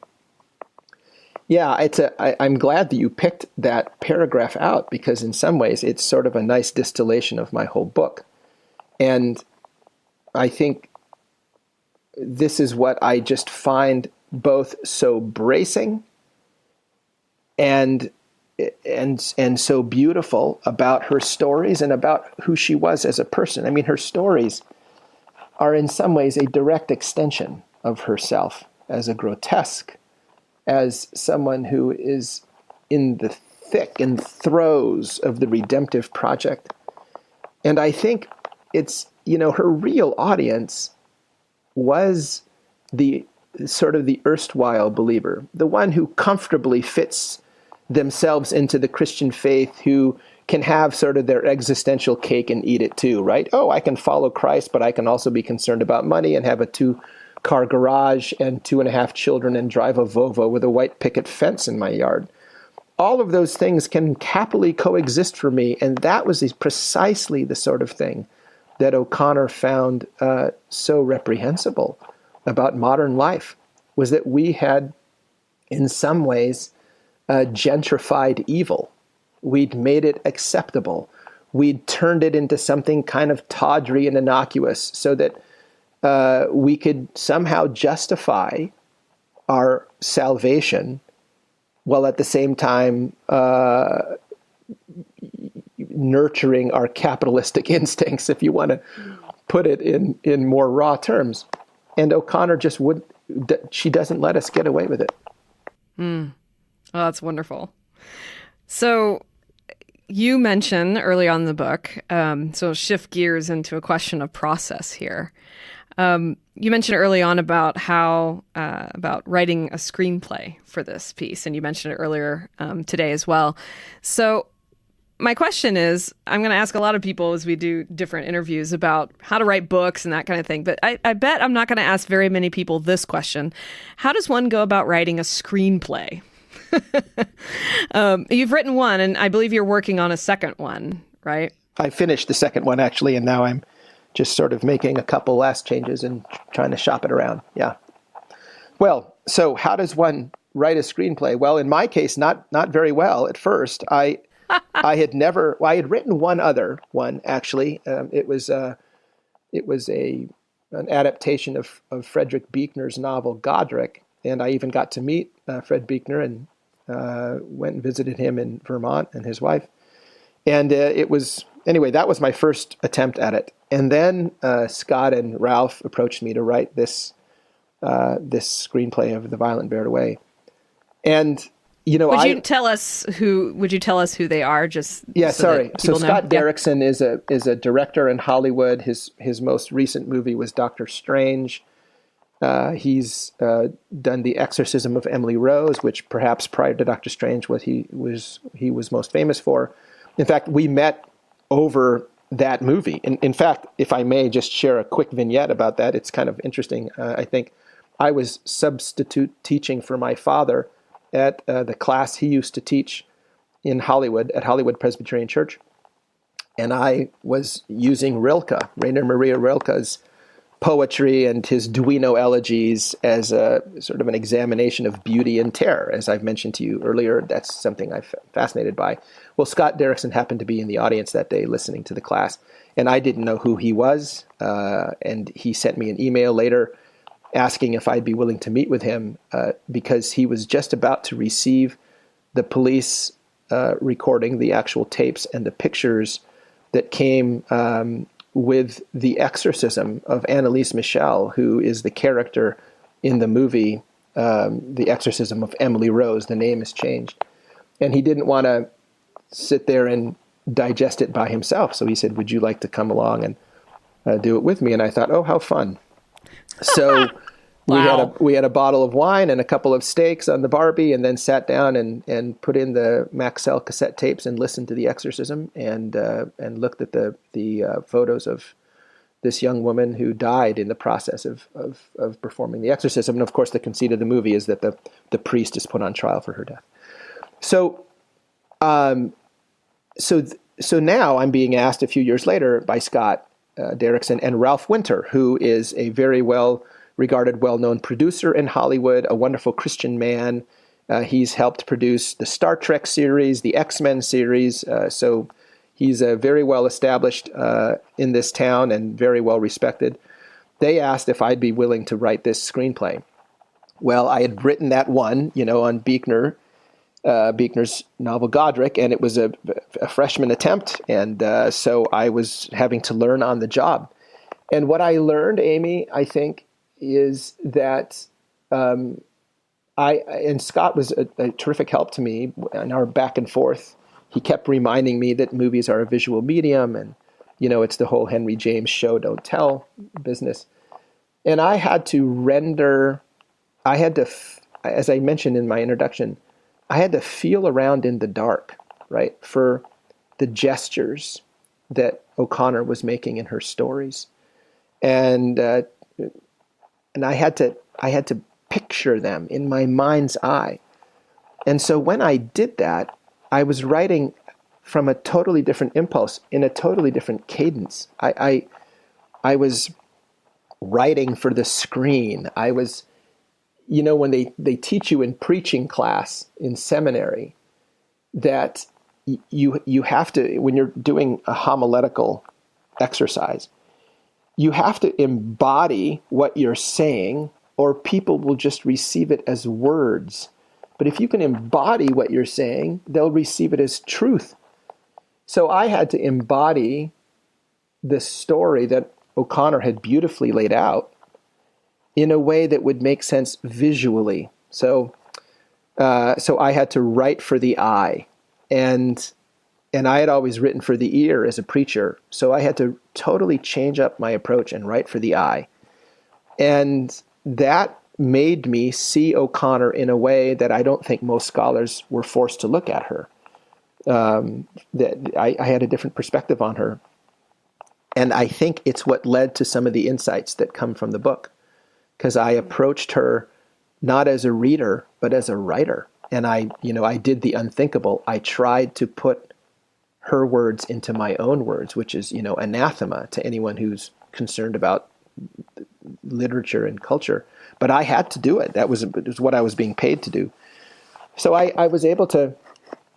Speaker 3: Yeah, I'm glad that you picked that paragraph out, because in some ways it's sort of a nice distillation of my whole book. And I think this is what I just find both so bracing and so beautiful about her stories and about who she was as a person. I mean, her stories are in some ways a direct extension of herself as a grotesque, as someone who is in the thick and throes of the redemptive project. And I think it's, her real audience was the sort of the erstwhile believer, the one who comfortably fits themselves into the Christian faith, who can have sort of their existential cake and eat it too, right? Oh, I can follow Christ, but I can also be concerned about money and have a 2-car garage and 2.5 children and drive a Volvo with a white picket fence in my yard. All of those things can happily coexist for me, and that was precisely the sort of thing that O'Connor found so reprehensible about modern life, was that we had, in some ways, gentrified evil. We'd made it acceptable. We'd turned it into something kind of tawdry and innocuous so that we could somehow justify our salvation while at the same time nurturing our capitalistic instincts, if you want to put it in more raw terms. And O'Connor just she doesn't let us get away with it.
Speaker 2: Oh, that's wonderful. So you mentioned early on in the book, so shift gears into a question of process here. You mentioned early on about about writing a screenplay for this piece, and you mentioned it earlier today as well. So my question is, I'm going to ask a lot of people as we do different interviews about how to write books and that kind of thing, but I bet I'm not going to ask very many people this question. How does one go about writing a screenplay? You've written one, and I believe you're working on a second one, right?
Speaker 3: I finished the second one, actually, and now I'm just sort of making a couple last changes and trying to shop it around. Yeah. Well, so how does one write a screenplay? Well, in my case, not very well at first. I had written one other one, actually. It was an adaptation of Frederick Buechner's novel Godric, and I even got to meet Fred Buechner and went and visited him in Vermont and his wife. And it was, anyway, that was my first attempt at it. And then Scott and Ralph approached me to write this screenplay of The Violent Barratt Away. And,
Speaker 2: would you tell us who they are? Just
Speaker 3: sorry. So Scott Derrickson is a director in Hollywood. His most recent movie was Dr. Strange. He's done The Exorcism of Emily Rose, which perhaps prior to Dr. Strange he was most famous for. In fact, we met over that movie. In fact, if I may just share a quick vignette about that, it's kind of interesting. I think I was substitute teaching for my father at the class he used to teach in Hollywood, at Hollywood Presbyterian Church. And I was using Rilke, Rainer Maria Rilke's poetry and his Duino elegies as a sort of an examination of beauty and terror. As I've mentioned to you earlier, that's something I'm fascinated by. Well, Scott Derrickson happened to be in the audience that day listening to the class, and I didn't know who he was. And he sent me an email later asking if I'd be willing to meet with him because he was just about to receive the police recording, the actual tapes and the pictures that came with the exorcism of Annalise Michel, who is the character in the movie, The Exorcism of Emily Rose. The name is changed. And he didn't want to sit there and digest it by himself. So he said, would you like to come along and do it with me? And I thought, oh, how fun. So
Speaker 2: Wow.
Speaker 3: we had a bottle of wine and a couple of steaks on the Barbie, and then sat down and put in the Maxell cassette tapes and listened to The Exorcism and looked at the photos of this young woman who died in the process of performing the exorcism. And of course, the conceit of the movie is that the priest is put on trial for her death. So now I'm being asked a few years later by Scott Derrickson and Ralph Winter, who is a very well-regarded, well-known producer in Hollywood, a wonderful Christian man. He's helped produce the Star Trek series, the X-Men series. So he's very well established in this town and very well respected. They asked if I'd be willing to write this screenplay. Well, I had written that one, on Buechner's novel Godric, and it was a freshman attempt. And so I was having to learn on the job. And what I learned, Amy, I think, is that and Scott was a terrific help to me in our back and forth. He kept reminding me that movies are a visual medium, and it's the whole Henry James show don't tell business. And I had to as I mentioned in my introduction, I had to feel around in the dark, right, for the gestures that O'Connor was making in her stories, and I had to picture them in my mind's eye. And so when I did that, I was writing from a totally different impulse, in a totally different cadence. I was writing for the screen. I was, when they teach you in preaching class in seminary, that you have to, when you're doing a homiletical exercise, you have to embody what you're saying, or people will just receive it as words. But if you can embody what you're saying, they'll receive it as truth. So I had to embody the story that O'Connor had beautifully laid out in a way that would make sense visually. So I had to write for the eye, and I had always written for the ear as a preacher. So I had to totally change up my approach and write for the eye. And that made me see O'Connor in a way that I don't think most scholars were forced to look at her. That I had a different perspective on her. And I think it's what led to some of the insights that come from the book, because I approached her not as a reader, but as a writer. And I did the unthinkable. I tried to put her words into my own words, which is, anathema to anyone who's concerned about literature and culture. But I had to do it. It was what I was being paid to do. So I was able to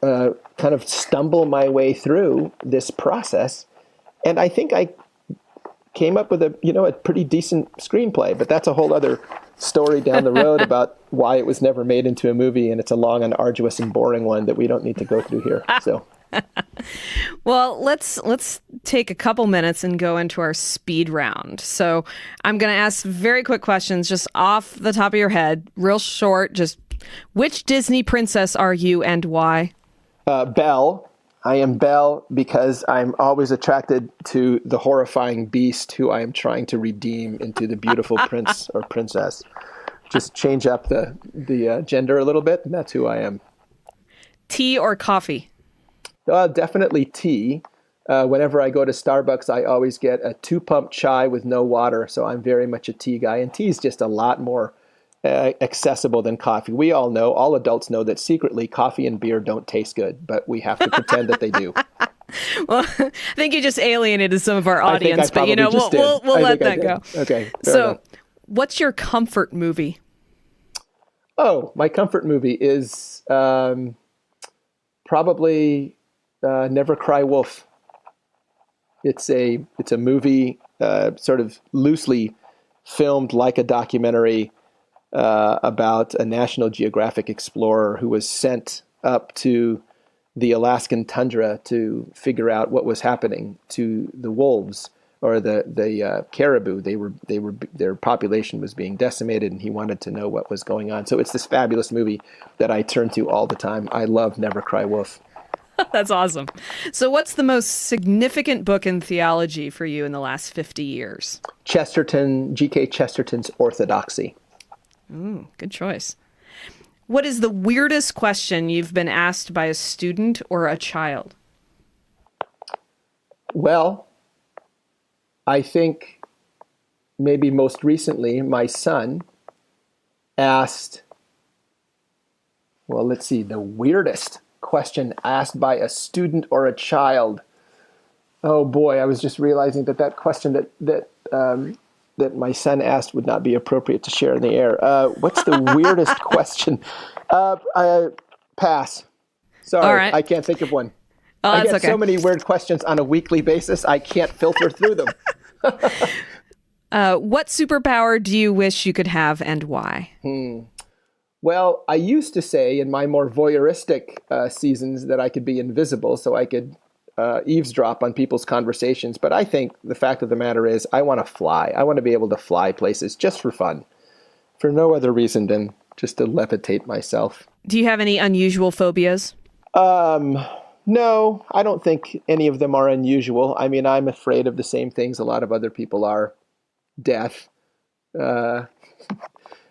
Speaker 3: kind of stumble my way through this process. And I think I came up with a pretty decent screenplay, but that's a whole other story down the road about why it was never made into a movie. And it's a long and arduous and boring one that we don't need to go through here. So
Speaker 2: Well, let's take a couple minutes and go into our speed round. So I'm going to ask very quick questions just off the top of your head, real short. Just which Disney princess are you and why?
Speaker 3: Belle. I am Belle because I'm always attracted to the horrifying beast who I am trying to redeem into the beautiful prince or princess. Just change up the gender a little bit, and that's who I am.
Speaker 2: Tea or coffee?
Speaker 3: Definitely tea. Whenever I go to Starbucks, I always get a 2-pump chai with no water, so I'm very much a tea guy. And tea is just a lot more accessible than coffee. We all know, all adults know that secretly coffee and beer don't taste good, but we have to pretend that they do.
Speaker 2: Well, I think you just alienated some of our audience, but we'll let that go.
Speaker 3: Okay.
Speaker 2: So, what's your comfort movie?
Speaker 3: Oh, my comfort movie is probably Never Cry Wolf. It's a movie sort of loosely filmed like a documentary about a National Geographic explorer who was sent up to the Alaskan tundra to figure out what was happening to the wolves or the caribou. Their population was being decimated, and he wanted to know what was going on. So it's this fabulous movie that I turn to all the time. I love Never Cry Wolf.
Speaker 2: That's awesome. So what's the most significant book in theology for you in the last 50 years?
Speaker 3: G.K. Chesterton's Orthodoxy.
Speaker 2: Ooh, good choice. What is the weirdest question you've been asked by a student or a child?
Speaker 3: Well, I think maybe most recently my son asked, the weirdest question asked by a student or a child. Oh boy, I was just realizing that question that my son asked would not be appropriate to share in the air. What's the weirdest question? Pass. Sorry,
Speaker 2: all right.
Speaker 3: I can't think of one.
Speaker 2: Oh,
Speaker 3: I get
Speaker 2: okay.
Speaker 3: so many weird questions on a weekly basis, I can't filter through them.
Speaker 2: What superpower do you wish you could have and why?
Speaker 3: Well, I used to say in my more voyeuristic seasons that I could be invisible so I could eavesdrop on people's conversations. But I think the fact of the matter is I want to fly. I want to be able to fly places just for fun, for no other reason than just to levitate myself.
Speaker 2: Do you have any unusual phobias?
Speaker 3: No, I don't think any of them are unusual. I mean, I'm afraid of the same things a lot of other people are. Death,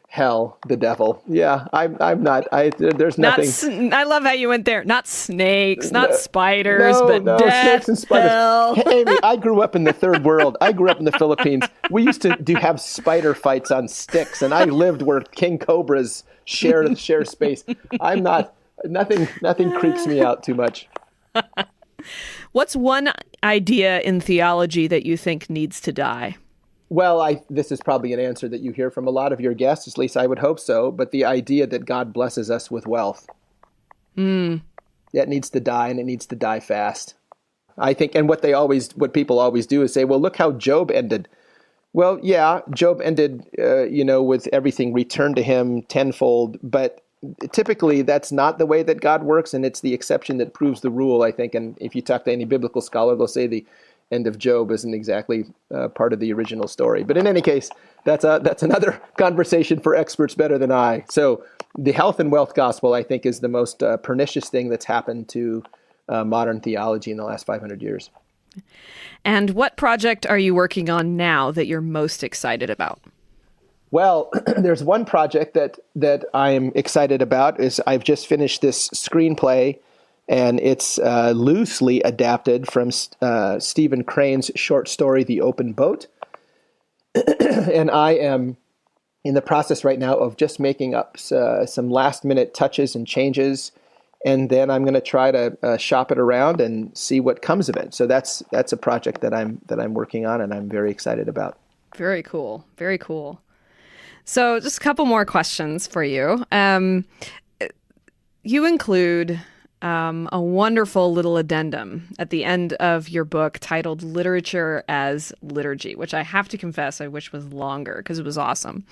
Speaker 3: hell, the devil. Yeah, I'm not. There's nothing.
Speaker 2: I love how you went there. Not snakes, not spiders, but death,
Speaker 3: snakes and spiders.
Speaker 2: hell.
Speaker 3: Hey, Amy, I grew up in the third world. I grew up in the Philippines. We used to have spider fights on sticks, and I lived where king cobras share space. I'm not. Nothing creeps me out too much.
Speaker 2: What's one idea in theology that you think needs to die?
Speaker 3: Well, this is probably an answer that you hear from a lot of your guests, at least I would hope so, but the idea that God blesses us with wealth. That needs to die, and it needs to die fast. I think, and what people always do is say, well, look how Job ended. Well, yeah, Job ended, with everything returned to him tenfold, but typically that's not the way that God works, and it's the exception that proves the rule, I think. And if you talk to any biblical scholar, they'll say the end of Job isn't exactly part of the original story. But in any case, that's another conversation for experts better than I. So the health and wealth gospel, I think, is the most pernicious thing that's happened to modern theology in the last 500 years.
Speaker 2: And what project are you working on now that you're most excited about?
Speaker 3: Well, there's one project that I'm excited about. Is I've just finished this screenplay, and it's loosely adapted from Stephen Crane's short story, The Open Boat. And I am in the process right now of just making up some last-minute touches and changes, and then I'm going to try to shop it around and see what comes of it. So that's a project that I'm working on, and I'm very excited about.
Speaker 2: Very cool. Very cool. So just a couple more questions for you. You include a wonderful little addendum at the end of your book titled Literature as Liturgy, which I have to confess I wish was longer because it was awesome.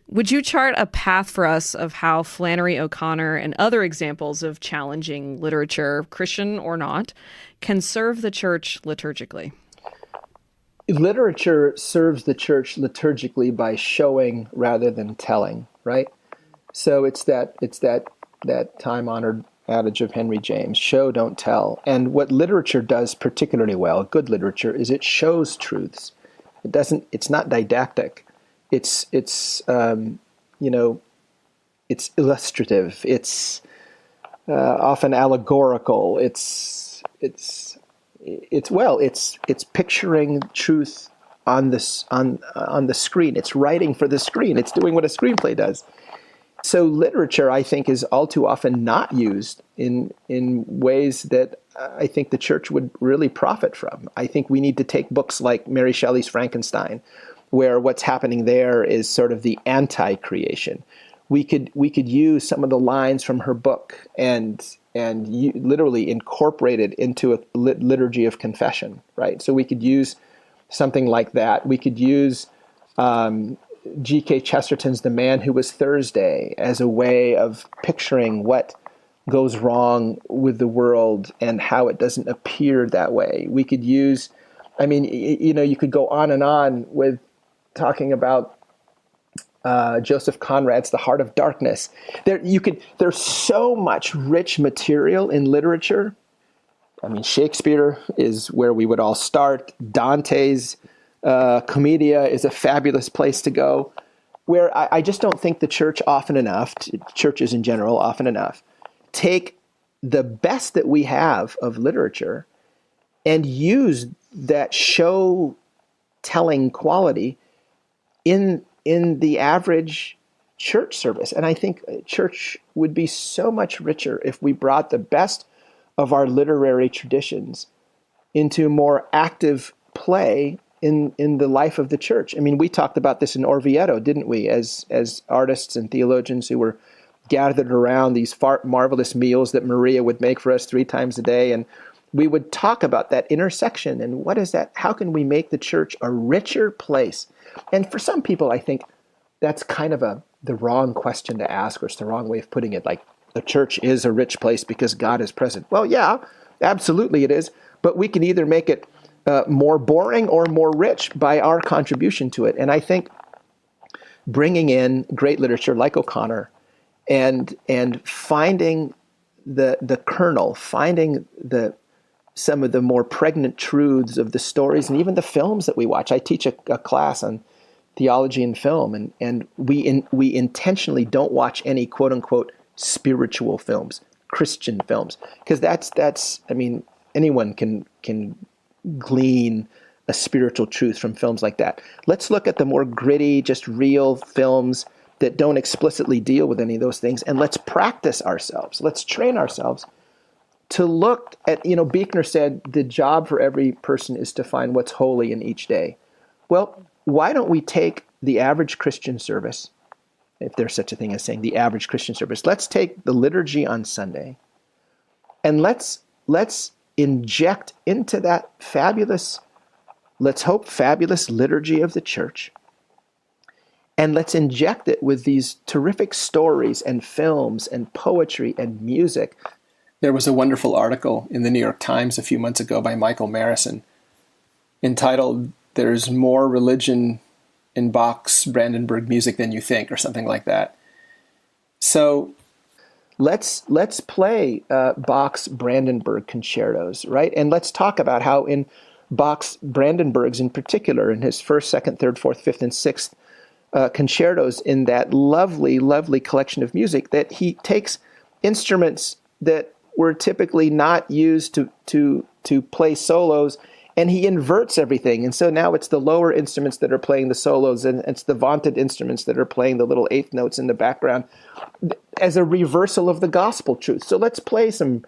Speaker 2: Would you chart a path for us of how Flannery O'Connor and other examples of challenging literature, Christian or not, can serve the church liturgically?
Speaker 3: Literature serves the church liturgically by showing rather than telling, right? So it's that time-honored adage of Henry James, show, don't tell. And what literature does particularly well, good literature, is it shows truths. It's not didactic. It's illustrative. It's often allegorical. It's picturing truth on the screen. It's writing for the screen. It's doing what a screenplay does. So literature, I think, is all too often not used in ways that I think the church would really profit from. I think we need to take books like Mary Shelley's Frankenstein, where what's happening there is sort of the anti-creation. We could use some of the lines from her book and literally incorporate it into a liturgy of confession, right? So we could use something like that. We could use G.K. Chesterton's The Man Who Was Thursday as a way of picturing what goes wrong with the world and how it doesn't appear that way. We could use, you could go on and on with talking about Joseph Conrad's The Heart of Darkness. There's so much rich material in literature. Shakespeare is where we would all start. Dante's Commedia is a fabulous place to go, where I just don't think the church churches in general often enough, take the best that we have of literature and use that show-telling quality in the average church service. And I think church would be so much richer if we brought the best of our literary traditions into more active play in the life of the church. We talked about this in Orvieto, didn't we, as artists and theologians who were gathered around these marvelous meals that Maria would make for us 3 times a day. And we would talk about that intersection and what is that? How can we make the church a richer place? And for some people, I think that's kind of the wrong question to ask, or it's the wrong way of putting it. Like, the church is a rich place because God is present. Well, yeah, absolutely it is. But we can either make it more boring or more rich by our contribution to it. And I think bringing in great literature like O'Connor and finding the kernel, finding some of the more pregnant truths of the stories and even the films that we watch. I teach a class on theology and film, and we intentionally don't watch any quote unquote spiritual films, Christian films, because that's anyone can glean a spiritual truth from films like that. Let's look at the more gritty, just real films that don't explicitly deal with any of those things, and let's practice ourselves. Let's train ourselves to look at, Buechner said, the job for every person is to find what's holy in each day. Well, why don't we take the average Christian service, if there's such a thing as saying the average Christian service, let's take the liturgy on Sunday, and let's inject into that fabulous, let's hope fabulous liturgy of the church, and let's inject it with these terrific stories and films and poetry and music. There was a wonderful article in the New York Times a few months ago by Michael Marison entitled, "There's More Religion in Bach's Brandenburg Music Than You Think," or something like that. So let's play Bach's Brandenburg concertos, right? And let's talk about how in Bach's Brandenburgs in particular, in his 1st, 2nd, 3rd, 4th, 5th, and 6th concertos, in that lovely, lovely collection of music, that he takes instruments that were typically not used to play solos, and he inverts everything. And so now it's the lower instruments that are playing the solos, and it's the vaunted instruments that are playing the little 8th notes in the background, as a reversal of the gospel truth. So let's play some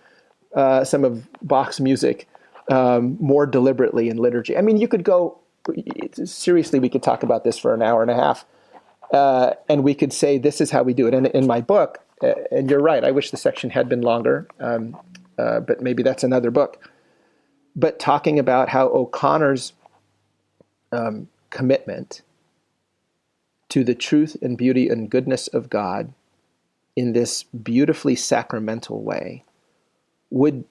Speaker 3: of Bach's music more deliberately in liturgy. You could go, seriously, we could talk about this for an hour and a half, and we could say this is how we do it. And in my book, and you're right, I wish the section had been longer. but maybe that's another book. But talking about how O'Connor's commitment to the truth and beauty and goodness of God in this beautifully sacramental way would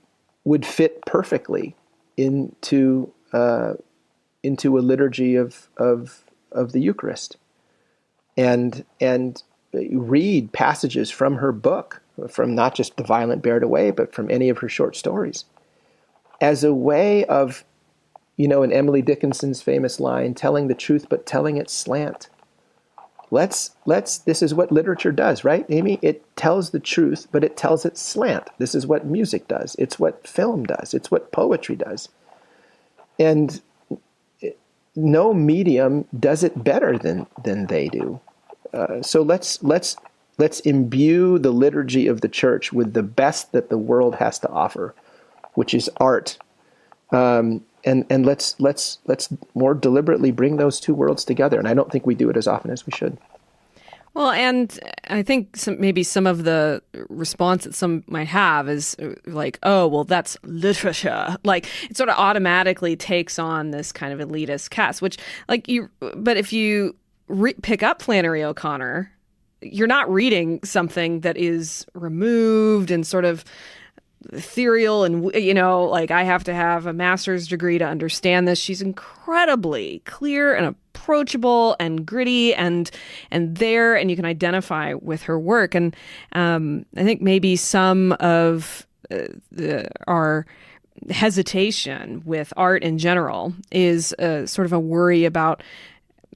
Speaker 3: fit perfectly into a liturgy of the Eucharist, and read passages from her book, from not just The Violent Bear It Away, but from any of her short stories, as a way of, in Emily Dickinson's famous line, telling the truth but telling it slant. This is what literature does, right, Amy? It tells the truth, but it tells it slant. This is what music does. It's what film does. It's what poetry does. And no medium does it better than they do. So let's imbue the liturgy of the church with the best that the world has to offer, which is art. And let's more deliberately bring those two worlds together. And I don't think we do it as often as we should.
Speaker 2: Well, and I think maybe some of the response that some might have is like, oh, well, that's literature. Like, it sort of automatically takes on this kind of elitist cast, but if you pick up Flannery O'Connor, you're not reading something that is removed and sort of ethereal and, I have to have a master's degree to understand this. She's incredibly clear and approachable and gritty and there, and you can identify with her work. And I think maybe some of our hesitation with art in general is sort of a worry about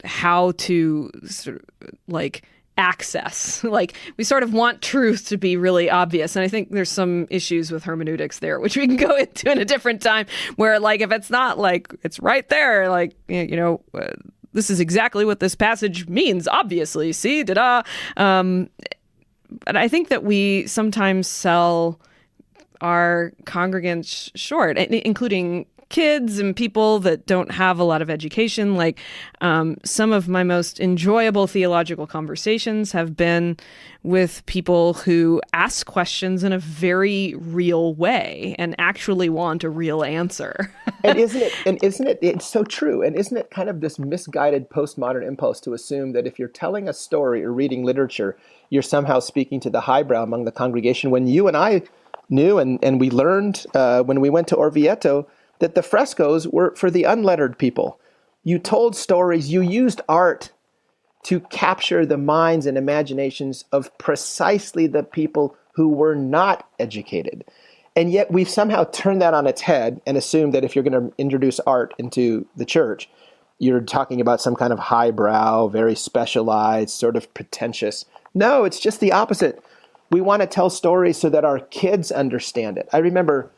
Speaker 2: how to sort of access. We sort of want truth to be really obvious. And I think there's some issues with hermeneutics there, which we can go into in a different time, where if it's not it's right there, this is exactly what this passage means, obviously, see, da-da. But I think that we sometimes sell our congregants short, including kids and people that don't have a lot of education. Some of my most enjoyable theological conversations have been with people who ask questions in a very real way and actually want a real answer.
Speaker 3: And isn't it, it's so true. And isn't it kind of this misguided postmodern impulse to assume that if you're telling a story or reading literature, you're somehow speaking to the highbrow among the congregation, when you and I knew and we learned when we went to Orvieto that the frescoes were for the unlettered people. You told stories, you used art to capture the minds and imaginations of precisely the people who were not educated. And yet we've somehow turned that on its head and assumed that if you're going to introduce art into the church, you're talking about some kind of highbrow, very specialized, sort of pretentious. No, it's just the opposite. We want to tell stories so that our kids understand it. I remember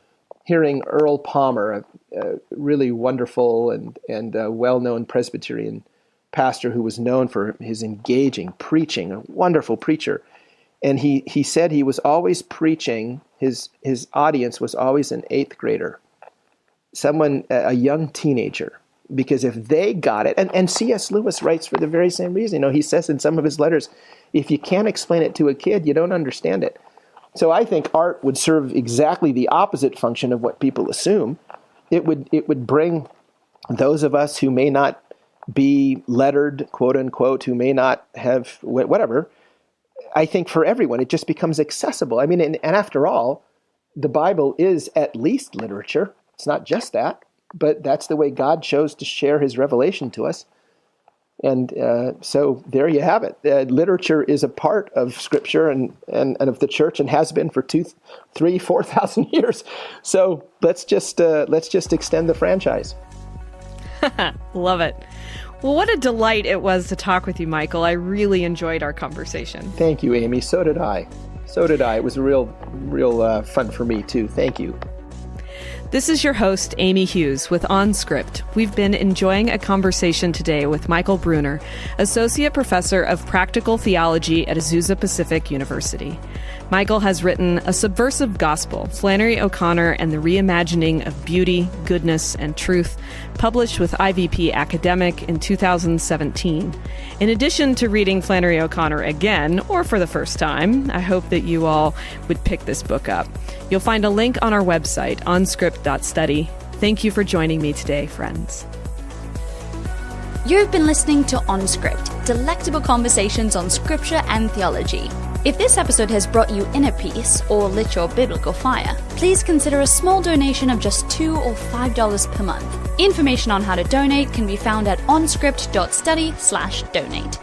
Speaker 3: hearing Earl Palmer, a really wonderful and well-known Presbyterian pastor who was known for his engaging preaching, a wonderful preacher. And he said he was always preaching, his audience was always an 8th grader, someone, a young teenager, because if they got it, and C.S. Lewis writes for the very same reason. He says in some of his letters, if you can't explain it to a kid, you don't understand it. So I think art would serve exactly the opposite function of what people assume. It would bring those of us who may not be lettered, quote unquote, who may not have whatever. I think for everyone, it just becomes accessible. I mean, and after all, the Bible is at least literature. It's not just that, but that's the way God chose to share his revelation to us. And so there you have it. Literature is a part of Scripture and of the church, and has been for 2,000, 3,000, 4,000 years. So let's just extend the franchise.
Speaker 2: Love it. Well, what a delight it was to talk with you, Michael. I really enjoyed our conversation.
Speaker 3: Thank you, Amy. So did I. It was real fun for me too. Thank you.
Speaker 2: This is your host, Amy Hughes, with OnScript. We've been enjoying a conversation today with Michael Bruner, Associate Professor of Practical Theology at Azusa Pacific University. Michael has written A Subversive Gospel, Flannery O'Connor and the Reimagining of Beauty, Goodness, and Truth, published with IVP Academic in 2017. In addition to reading Flannery O'Connor again, or for the first time, I hope that you all would pick this book up. You'll find a link on our website, onscript.study. Thank you for joining me today, friends.
Speaker 1: You've been listening to On Script, delectable conversations on scripture and theology. If this episode has brought you inner peace or lit your biblical fire, please consider a small donation of just $2 or $5 per month. Information on how to donate can be found at onscript.study/donate.